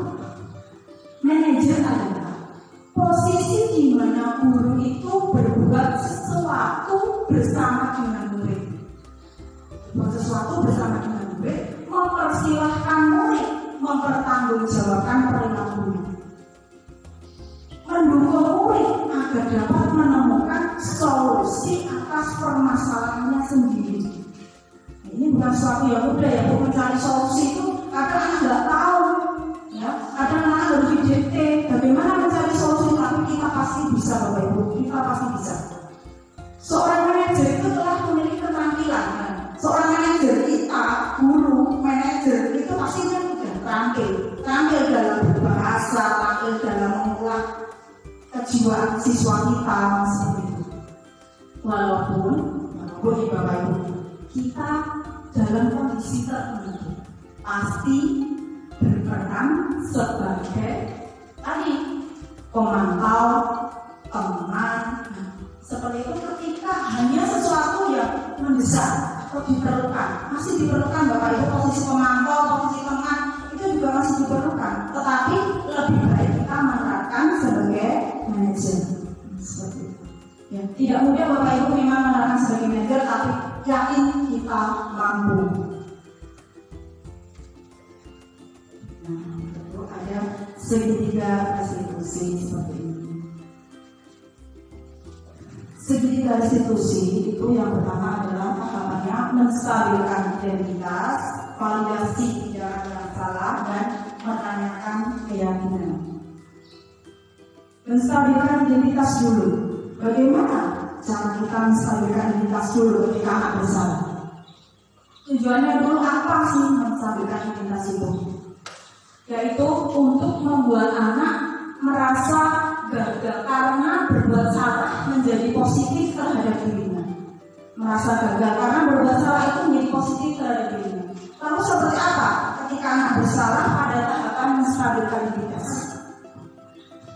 S3: Manajer adalah posisi di mana guru itu berbuat sesuatu bersama dengan murid. Mempersilahkan murid mempertanggungjawabkan perilakunya, mendukung murid agar dapat menemukan solusi atas permasalahannya sendiri. Ini bukan sesuatu yang mudah ya, untuk mencari solusi itu kadang anak nggak tahu, ya kadang anak harus didikte bagaimana mencari solusi, tapi kita pasti bisa Bapak Ibu, kita pasti bisa. Seorang manajer itu telah memiliki keterampilan. Seorang manajer kita, guru, manajer itu pastinya sudah siswa kita seperti itu. Walaupun ya Bapak Ibu, kita dalam kondisi tertentu pasti berperan sebagai tadi pemantau, teman. Seperti itu ketika hanya sesuatu yang mendesak atau diperlukan, masih diperlukan Bapak Ibu, posisi pemantau, posisi teman itu juga masih diperlukan. Tetapi lebih baik kita menerapkan sebagai manajer. Seperti itu. Ya, tidak mudah Bapak Ibu memang menerapkan sebagai manajer, tapi yakin kita mampu. Nah, tentu ada segitiga restitusi seperti ini. Segitiga restitusi itu yang pertama adalah tahapannya menstabilkan identitas, validasi tindakan yang salah, dan menanyakan keyakinan. Menstabilkan identitas dulu. Bagaimana cara kita menstabilkan identitas dulu ketika anak bersalah? Tujuannya dulu apa sih menstabilkan identitas itu? Yaitu untuk membuat anak merasa gagal karena berbuat salah menjadi positif terhadap dirinya. Merasa gagal karena berbuat salah itu menjadi positif terhadap dirinya. Lalu seperti apa ketika anak bersalah pada tahapan menstabilkan identitas?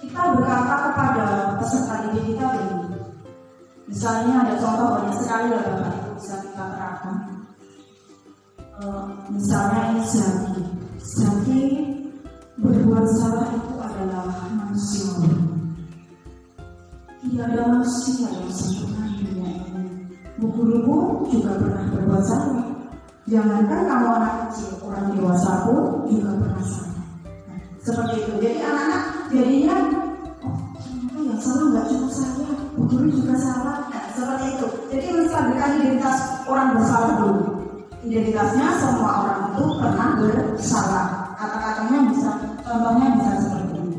S3: Kita berkata kepada peserta didik kita begini. Misalnya ada contoh banyak sekali lah Bapak Ibu bisa kita terapkan. Misalnya ini Zaki berbuat salah itu adalah manusia. Tidak ada manusia yang sempurna di dunia ini. Bu gurumu juga pernah berbuat salah. Jangankan kamu anak kecil, orang dewasa pun juga pernah salah. Nah, seperti itu. Jadi anak-anak jadinya, oh ternyata yang salah nggak cuma saya, bu guru juga salah. Nah, seperti itu. Jadi menstabilkan identitas orang bersalah dulu. Identitasnya semua orang itu pernah bersalah. Kata-katanya bisa, contohnya bisa seperti ini.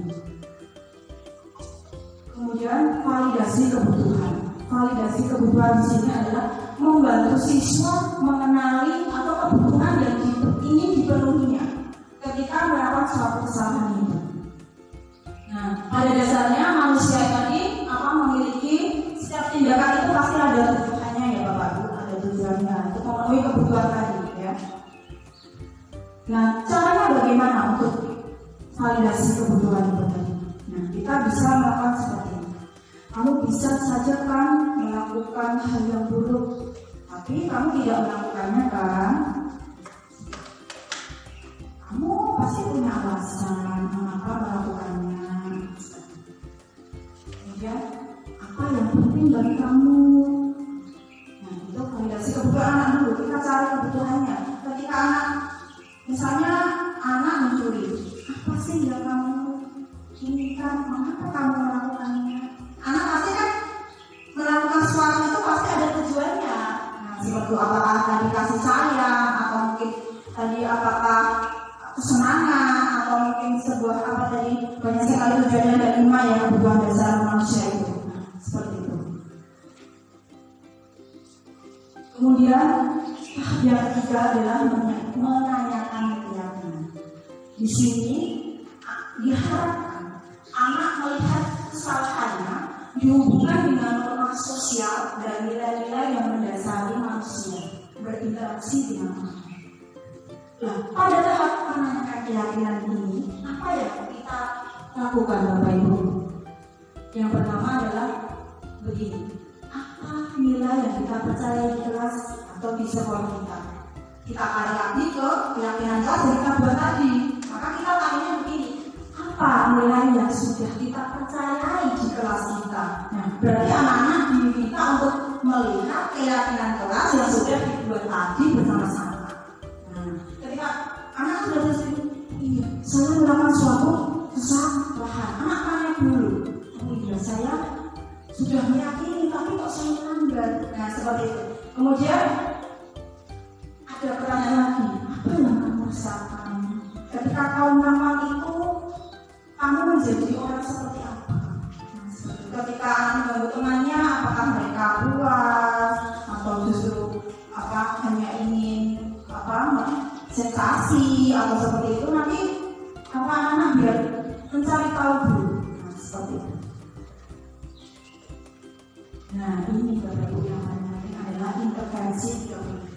S3: Kemudian validasi kebutuhan. Validasi kebutuhan di sini adalah membantu siswa mengenali atau kebutuhan yang ingin dipenuhinya ketika melakukan suatu kesalahan itu. Nah, pada dasarnya manusia tadi memiliki setiap tindakan itu pasti ada tujuannya ya Bapak Ibu, ada tujuannya untuk memenuhi kebutuhan tadi ya. Nah, caranya bagaimana untuk validasi kebutuhan itu tadi? Nah, kita bisa melakukan seperti ini. Kamu bisa saja kan melakukan hal yang buruk, tapi kamu tidak melakukannya kan? Kamu pasti punya alasan mengapa melakukannya. Kemudian, apa yang penting bagi kamu? Nah, itu validasi kebutuhan anak dulu. Kita cari kebutuhannya. Ketika anak, misalnya anak mencuri, apa sih yang kamu inginkan? Mengapa kamu melakukannya? Anak pasti kan melakukan sesuatu itu pasti ada tujuannya. Nah, seperti apakah tadi kasih sayang, atau mungkin tadi apakah kesenangan, atau mungkin sebuah apa tadi, banyak sekali tujuannya ada 5 ya kebutuhan dasar manusia itu. Nah, seperti itu. Kemudian yang ketiga adalah menanyakan keyakinan. Di sini diharapkan anak melihat kesalahannya dihubungkan dengan norma sosial dan nilai-nilai yang mendasari manusia berinteraksi dengan orang. Nah, pada tahap menanyakan keyakinan ini, apa yang kita lakukan Bapak Ibu? Yang pertama adalah begini, apa nilai yang kita percaya di kelas atau di sekolah kita? Kita tarik lagi ke keyakinan kelas yang kita buat tadi. Maka kita tanya begini, apa nilai yang sudah kita percayai di kelas kita? Nah, berarti anak-anak diminta untuk melihat keyakinan kelas yang sudah dibuat tadi bersama-sama. Nah, ketika anak sudah bersetuju, iya, saya melakukan suatu kesalahan. Anak tanya dulu, oh iya saya sudah meyakini, tapi kok saya melanggar? Nah, seperti itu. Kemudian ada pertanyaan lagi, apa yang kamu rasakan ketika kau melakukan itu? Kamu menjadi orang seperti apa? Ketika anak mengganggu temannya, apakah mereka puas atau justru hanya ingin sensasi atau seperti itu? Nanti anak-anak biar mencari tahu dulu. Nah, seperti itu. Nah, ini Bapak Ibu yang penting adalah intervensi teologi.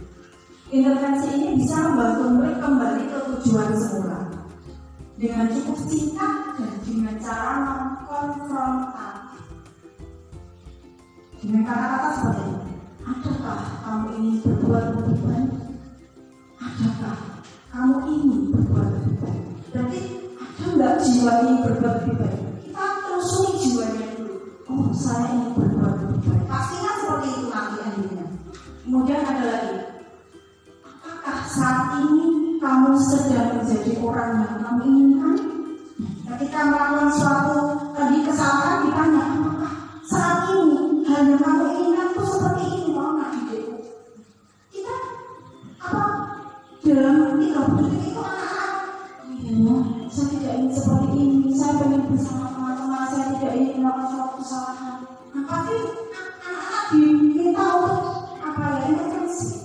S3: Intervensi ini bisa membantu murid kembali ke tujuan semula dengan cukup singkat dan dengan cara mengkonfrontasi. Dengan kata-kata seperti ini, adakah kamu ingin berbuat lebih baik? Adakah kamu ingin berbuat lebih baik? Berarti ada nggak jiwa ini berbuat lebih baik? Kita telusuri jiwanya dulu. Oh, saya ingin berbuat lebih baik. Pastikan seperti itu nanti akhirnya. Kemudian ada lagi. Apakah saat ini kamu sedang menjadi orang yang kamu inginkan? Ketika melakukan suatu kesalahan ditanya, apakah saat ini hal yang kamu inginkan itu seperti ini? Mau nggak hidupku? Kita dalam 30 detik itu anak-anak, saya tidak ingin seperti ini, saya ingin bersama teman-teman, saya tidak ingin melakukan suatu kesalahan. Nah, tapi anak-anak diminta untuk intervensi.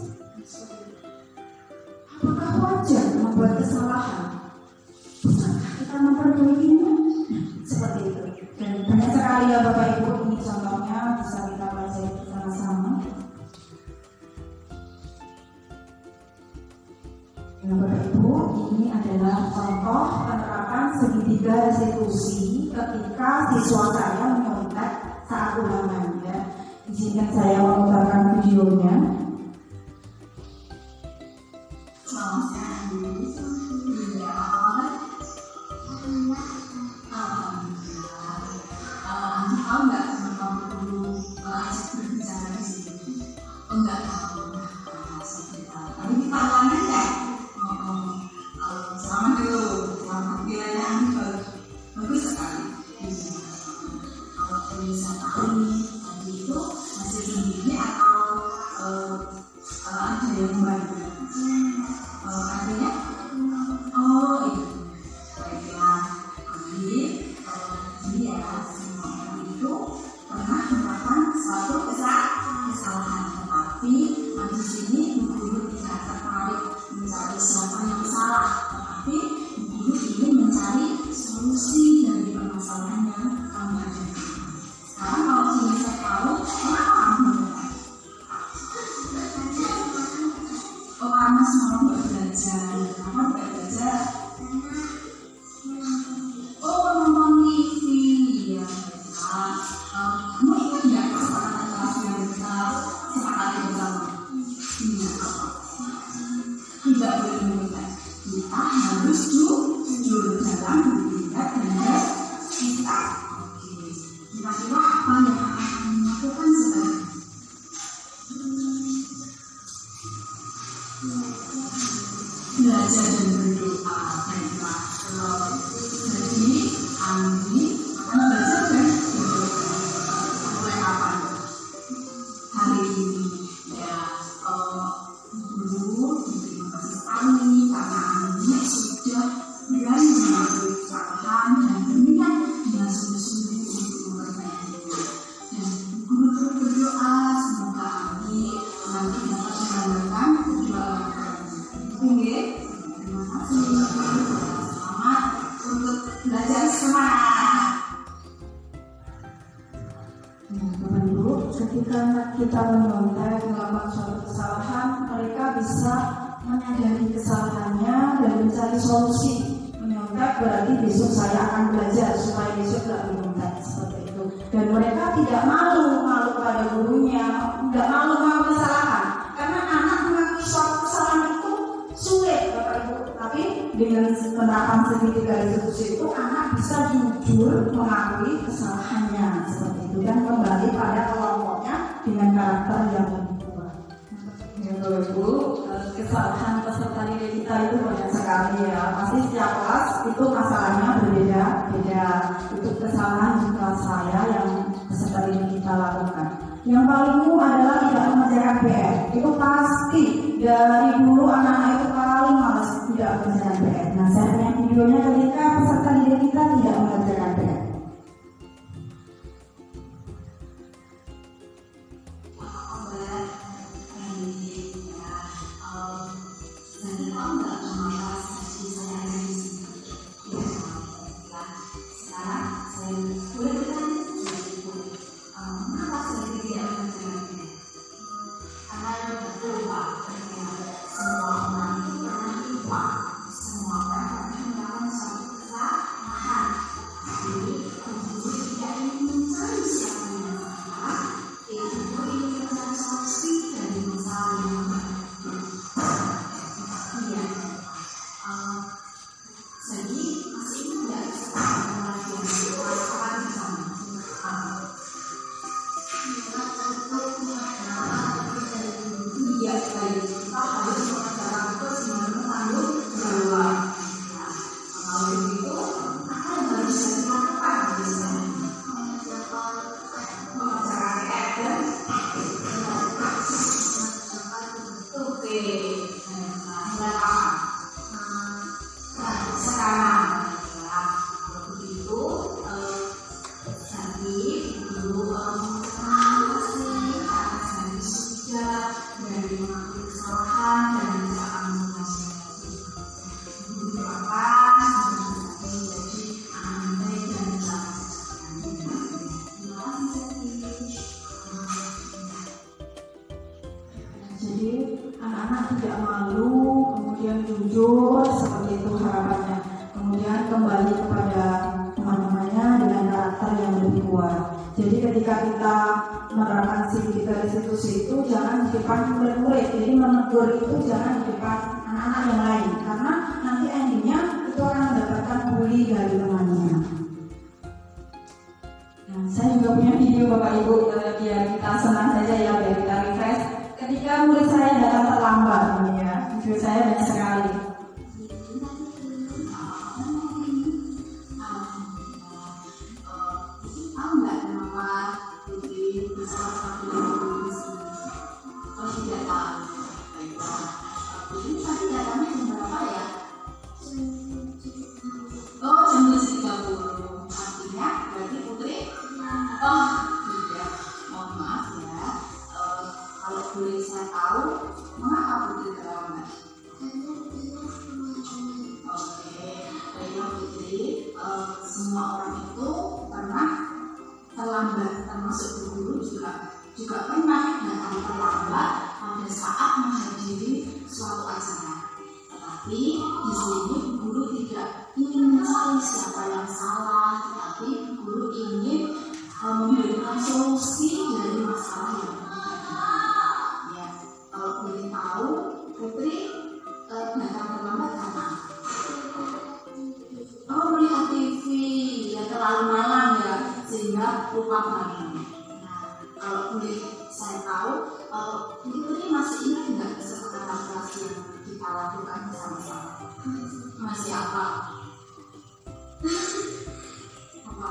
S3: Apakah wajar membuat kesalahan? Bisakah kita memperbaikinya? Seperti itu. Dan banyak sekali ya Bapak Ibu, ini contohnya bisa kita pelajari bersama-sama. Ya Bapak Ibu, ini adalah contoh penerapan segitiga restitusi ketika siswa saya menyontek saat ulangan ya. Izinkan saya memutarkan videonya.
S5: Belajar dan berdoa. Baiklah, jadi Andi akan belajar dan berdoa. Mulai kapan? Hari ini ya, guru terima kasih sekali karena Andi sudah berani mengambil kesalahan dan berniat dengan sungguh-sungguh untuk memperbaiki diri. Dan guru terus berdoa semoga Andi nanti dapat menambahkan perjuangan. Oke, terima kasih. Selamat untuk belajar semangat.
S3: Bapak Ibu, ketika kita menyontek melakukan suatu kesalahan, mereka bisa menyadari kesalahannya dan mencari solusi. Menyontek berarti besok saya akan belajar supaya besok tidak menyontek seperti itu. Dan mereka tidak malu pada gurunya, tidak malu kesalahan, karena anak mengakui suatu kesalahan itu sulit Bapak Ibu. Tapi dengan penerapan segitiga restitusi itu anak bisa jujur mengakui kesalahannya seperti itu dan kembali pada kelompoknya dengan karakter yang lebih kuat. Ya Bapak Ibu, kesalahan peserta didik kita itu banyak sekali ya. Pasti setiap kelas itu masalahnya berbeda-beda. Untuk kesalahan di kelas saya yang peserta didik kita lakukan, yang paling umum adalah tidak mengerjakan PR. Itu pasti dari dulu anak-anak itu paling malas tidak mengerjakan PR. Nah, saya punya videonya ketika peserta didik kita tidak mengerjakan PR.
S5: Sekarang saya boleh bertanya, kenapa saya tidak
S3: kemudian jujur, seperti itu harapannya. Kemudian kembali kepada teman-temannya dengan karakter yang lebih kuat. Jadi ketika kita menerapkan civic restitusi itu jangan di depan murid-murid. Jadi menegur itu jangan di depan anak-anak yang lain, karena nanti endingnya itu akan mendapatkan bully dari temannya. Nah, saya juga punya video Bapak Ibu, biar kita senang saja ya, biar kita refresh. Ketika murid saya datang terlambat, ini ya, video saya banyak sekali.
S5: Tahu nggak kenapa Putri bisa Oh tidak tahu. Baiklah. Putri tadi datangnya jam berapa ya? Oh jam 12.30. Artinya berarti Putri oh tidak. Mohon maaf ya. Kalau boleh saya tahu mengapa Putri terlambat? Oke, baiklah Putri. Semua orang itu pernah terlambat, termasuk guru juga pernah datang terlambat pada saat menghadiri suatu acara. Tetapi di sini guru tidak ingin mencari siapa yang salah, tetapi guru ingin memberikan solusi dari masalah yang terjadi. Ya, kalau boleh tahu, Putri datang terlambat karena melihat TV ya terlalu malam ya, sehingga lupa bangun. Nah, kalau boleh saya tahu, Putri masih ingat nggak kesepakatan kelas yang kita lakukan bersama-sama? Masih apa? Apa?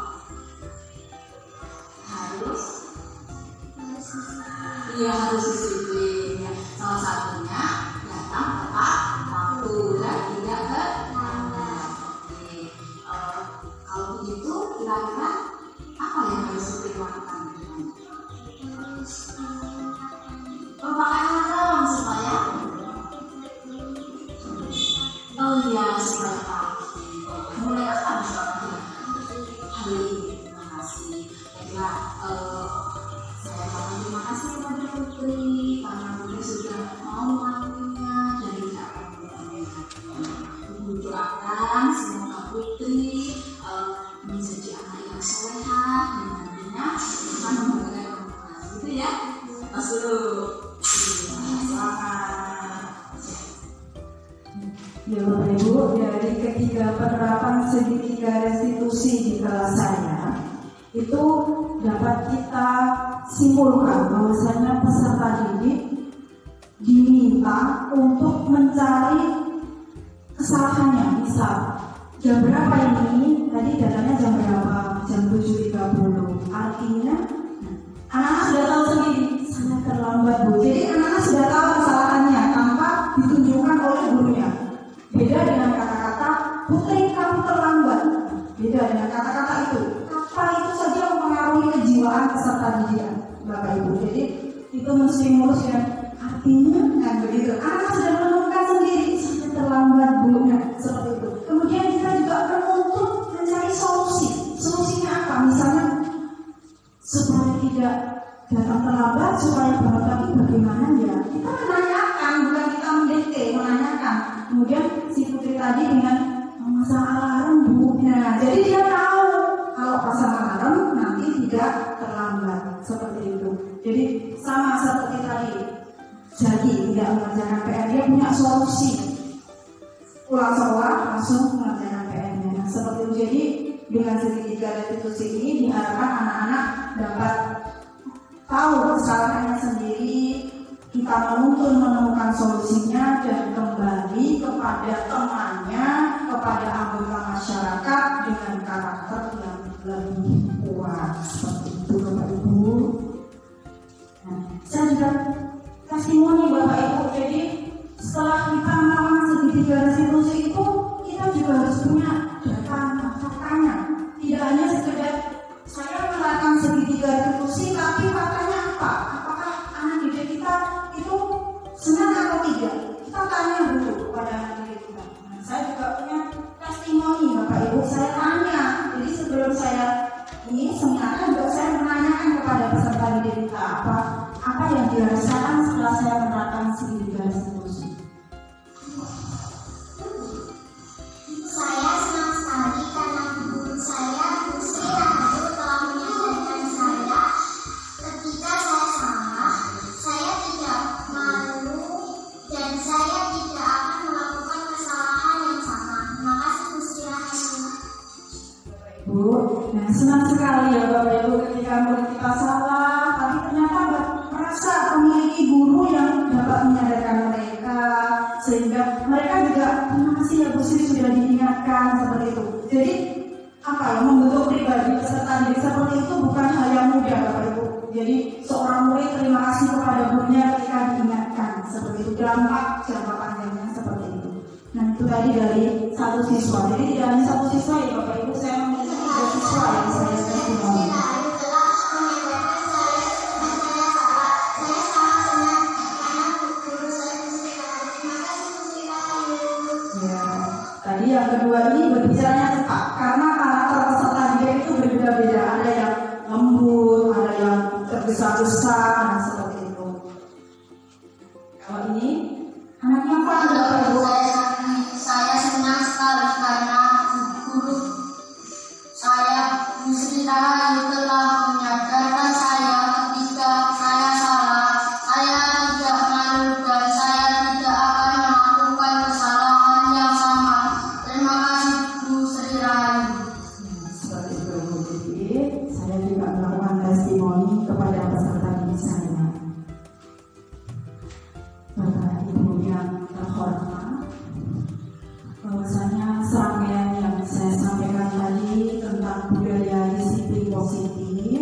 S5: Harus disiplin. Ya. Salah satunya datang tepat waktu dan tidak terlambat. Kalau begitu, kira-kira apa yang harus Putri lakukan? Pakai alarm supaya supaya pagi. Mulai apa misalnya? Hari ini, terima kasih. Baiklah, saya akan terima kasih kepada Putri karena Putri sudah mau melakukannya dan tidak akan mengulangi. Doakan semoga Putri menjadi anak yang soleha dan nantinya akan membanggakan orang tua, gitu ya. Mas dulu.
S3: Ya Bapak Ibu, dari ketiga penerapan segitiga restitusi di kelas saya itu dapat kita simpulkan bahwasanya peserta didik diminta untuk mencari kesalahannya. Misal jam berapa ini? Tadi datanya jam berapa? Jam 7.30. Artinya anak-anak sudah tahu sendiri, saya terlambat Bu. Jadi anak-anak sudah tahu kesalahannya tanpa ditunjukkan oleh gurunya. Beda dengan kata-kata Putri kamu terlambat. Beda dengan kata-kata itu. Kata itu saja mempengaruhi kejiwaan peserta didik Bapak Ibu. Jadi itu menstimulus dan artinya kan begitu. Anak sudah menemukan sendiri, saya terlambat Bu. Seperti itu. Kemudian kita juga menuntut mencari solusi. Solusinya apa? Misalnya supaya tidak datang terlambat, supaya bangun pagi bagaimana ya? Kita menanyakan, bukan kita mendikte, menanyakan. Kemudian si Putri tadi dengan memasang alarm Bu. Nah, jadi dia tahu kalau pasang alarm nanti tidak terlambat. Seperti itu. Jadi sama seperti tadi. Jadi tidak mengerjakan PR, dia punya solusi. Pulang sekolah langsung mengerjakan PR-nya. Nah, seperti itu. Jadi dengan segitiga restitusi ini diharapkan anak-anak dapat tahu kesalahannya sendiri, kita menemukan solusinya dan kembali kepada temannya, kepada anggota masyarakat dengan karakter yang lebih kuat. Seperti itu Bapak Ibu. Nah, saya juga testimoni Bapak Ibu. Jadi setelah kita melakukan segitiga restitusi itu, kita juga harus punya data faktanya. Tidak hanya sekedar saya melakukan segitiga restitusi, tapi faktanya apa? Apakah anak didik kita itu senang atau tidak? Kita tanya dulu kepada anak didik kita. Nah, saya juga punya testimoni Bapak Ibu. Saya tanya, jadi sebelum saya ini seminarnya juga saya menanyakan kepada peserta didik kita apa yang dirasakan setelah saya menerapkan segitiga restitusi. sehingga mereka juga terima kasih ya Bu Sri sudah diingatkan seperti itu. Jadi membentuk pribadi peserta didik seperti itu bukan hal yang mudah Bapak Ibu. Jadi seorang murid terima kasih kepada gurunya ketika diingatkan seperti itu, dampak jangka panjangnya seperti itu. Nah itu tadi dari satu siswa. Jadi tidak hanya satu siswa ya Bapak Ibu, saya memiliki 3 siswa yang saya testimoni. Tadi yang kedua ini berbicaranya cepat karena karakter peserta didik itu berbeda-beda. Ada yang lembut, ada yang tergesa-gesa, nah seperti itu. Kalau ini anaknya apa?
S5: Saya senang sekali karena guru saya Bu Sri Rahayu telah menyadarkan saya ketika saya salah. Saya tidak malu dan saya tidak akan melakukan kesalahan yang sama. Terima kasih Bu Sri Rahayu.
S3: Seperti itu Bu Sri, saya juga melakukan testimoni kepada peserta didik saya. Bapak Ibu yang terhormat, bahwasanya serangkaian yang saya sampaikan tadi tentang budaya disiplin positif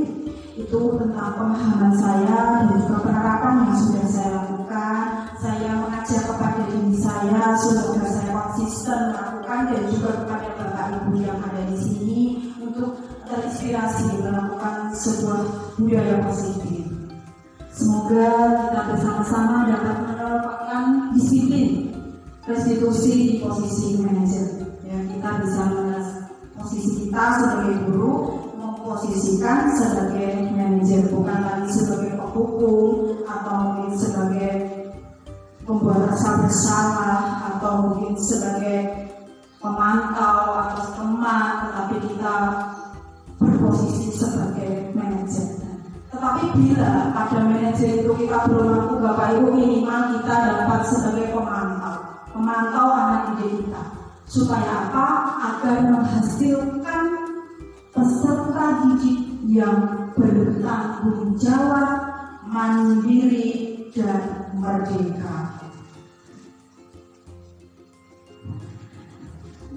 S3: itu tentang pemahaman saya dan juga penerapan yang sudah saya lakukan. Saya mengajak kepada diri saya supaya saya konsisten melakukan dan juga kepada Bapak Ibu yang ada di sini untuk terinspirasi melakukan sebuah budaya positif. Semoga kita bersama-sama dapat menerapkan disiplin restitusi di posisi manajer. Ya, kita bisa posisi kita sebagai guru memposisikan sebagai manajer, bukan lagi sebagai penghukum atau mungkin sebagai pembuat rasa bersalah atau mungkin sebagai pemantau atau teman, tetapi kita berposisi sebagai manajer. Tetapi bila pada manajer itu kita belum mampu Bapak Ibu, minimal kita dapat sebagai memantau anak didik kita. Supaya apa? Agar menghasilkan peserta didik yang bertanggung jawab, mandiri, dan merdeka.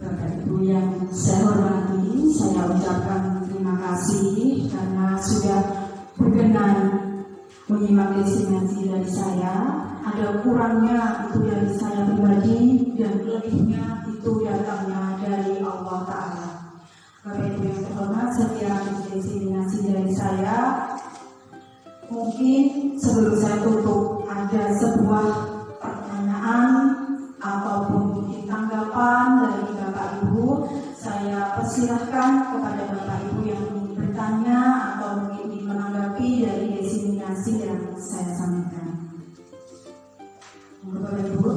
S3: Bapak Ibu yang saya hormati, saya ucapkan terima kasih karena sudah berkenan menyimak destinasi dari saya. Ada kurangnya itu dari saya pribadi dan lebihnya itu datangnya dari Allah Ta'ala. Bapak Ibu yang terhormat, setiap destinasi dari saya, mungkin sebelum saya tutup ada sebuah pertanyaan ataupun mungkin tanggapan dari Bapak Ibu. Saya persilahkan kepada Bapak Ibu yang ingin bertanya atau mungkin ingin menanggapi dari destinasi yang saya sampaikan. Bapak Ibu.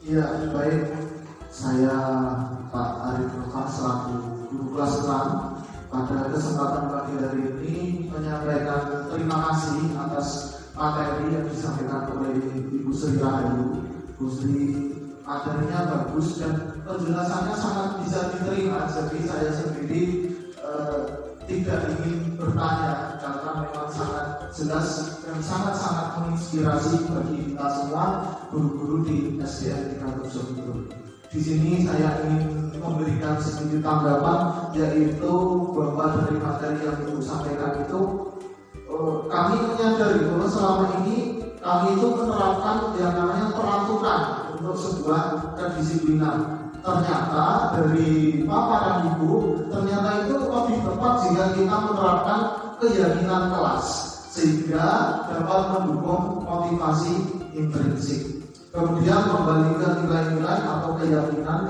S4: Ya, baik. Saya Pak Arif Nova selaku guru kelas 6 pada kesempatan pagi hari ini menyampaikan terima kasih atas materi yang disampaikan oleh Ibu Sri Rahayu. Bu Sri, materinya bagus dan penjelasannya sangat bisa diterima. Jadi saya sendiri tidak ingin bertanya karena memang sangat jelas dan sangat-sangat menginspirasi bagi kita semua guru-guru di SDN 3 Jogja. Di sini saya ingin memberikan sedikit tanggapan, yaitu bahwa dari materi yang Ibu sampaikan itu kami menyadari bahwa selama ini kami itu menerapkan yang namanya peraturan untuk sebuah kedisiplinan. Ternyata dari paparan Ibu, ternyata itu lebih tepat jika kita menerapkan keyakinan kelas sehingga dapat mendukung motivasi intrinsik. Kemudian kembali ke nilai-nilai atau keyakinan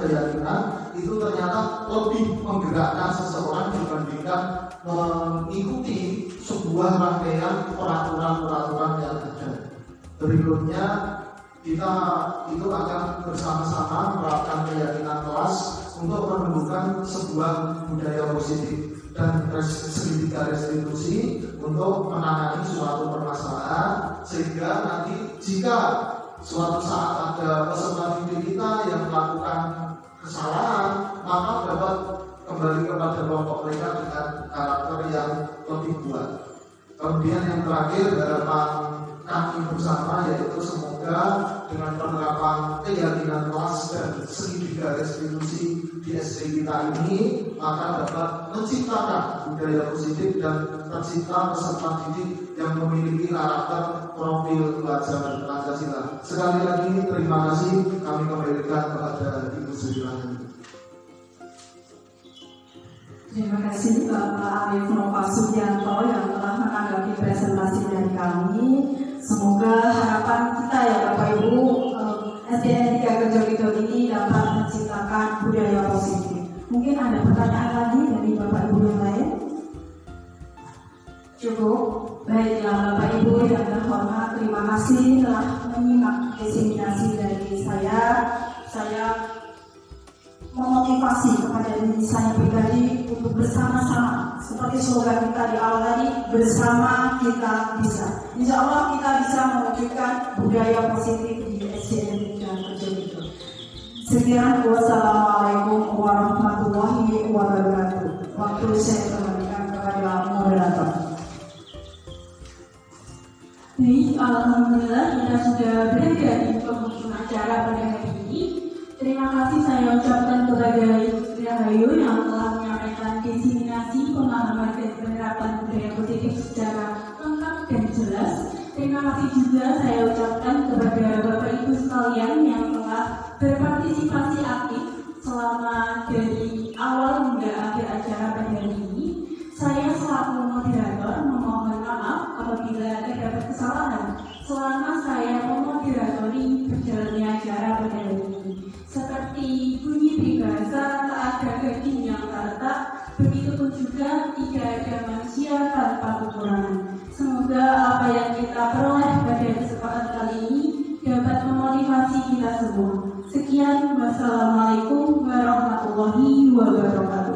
S4: itu ternyata lebih menggerakkan seseorang dibandingkan mengikuti sebuah rangkaian peraturan-peraturan yang ada. Berikutnya kita itu akan bersama-sama menerapkan keyakinan kelas untuk menumbuhkan sebuah budaya positif dan segitiga restitusi untuk menangani suatu permasalahan sehingga nanti jika suatu saat ada peserta didik kita yang melakukan kesalahan, maka dapat kembali kepada kelompok mereka dengan karakter yang lebih kuat. Kemudian yang terakhir, harapan kami bersama, yaitu semoga dengan penerapan keyakinan kelas dan segitiga restitusi di SD kita ini, maka dapat menciptakan budaya positif dan tercipta peserta didik yang memiliki karakter profil pelajar Pancasila. Sekali lagi terima kasih, kami kembalikan kepada Ibu Sudirani.
S3: Terima kasih Bapak Arif Nova Sugianto yang telah menanggapi presentasi dari kami. Semoga harapan kita ya Bapak Ibu, SDN 3 Kerjokito ini dapat menciptakan budaya positif. Mungkin ada pertanyaan lagi dari Bapak Ibu yang lain? Cukup. Baiklah Bapak Ibu yang terhormat, terima kasih telah menyimak diseminasi dari saya. Saya memotivasi kepada diri saya pribadi untuk bersama-sama, seperti slogan kita di awal tadi, bersama kita bisa. Insya Allah kita bisa mewujudkan budaya positif di SDN dan Kerjokito. Sekian, wassalamualaikum warahmatullahi wabarakatuh. Waktu saya kembalikan kepada moderator.
S2: Baik, alhamdulillah kita sudah berada di penghujung acara pada hari ini. Terima kasih saya ucapkan kepada Ibu Rahayu yang telah menyampaikan diseminasi pemahaman dan penerapan budaya positif secara lengkap dan jelas. Terima kasih juga saya ucapkan kepada Bapak Ibu sekalian yang telah berpartisipasi aktif selama dari awal hingga akhir acara pada hari ini. Saya selaku moderator memohon maaf apabila terdapat kesalahan selama saya memoderatori berjalannya acara pada hari ini. Seperti bunyi peribahasa, tak ada gading yang tak retak, begitupun juga tidak ada manusia tanpa kekurangan. Semoga apa yang kita peroleh pada kesempatan kali ini dapat memotivasi kita semua. Sekian, wassalamualaikum warahmatullahi wabarakatuh.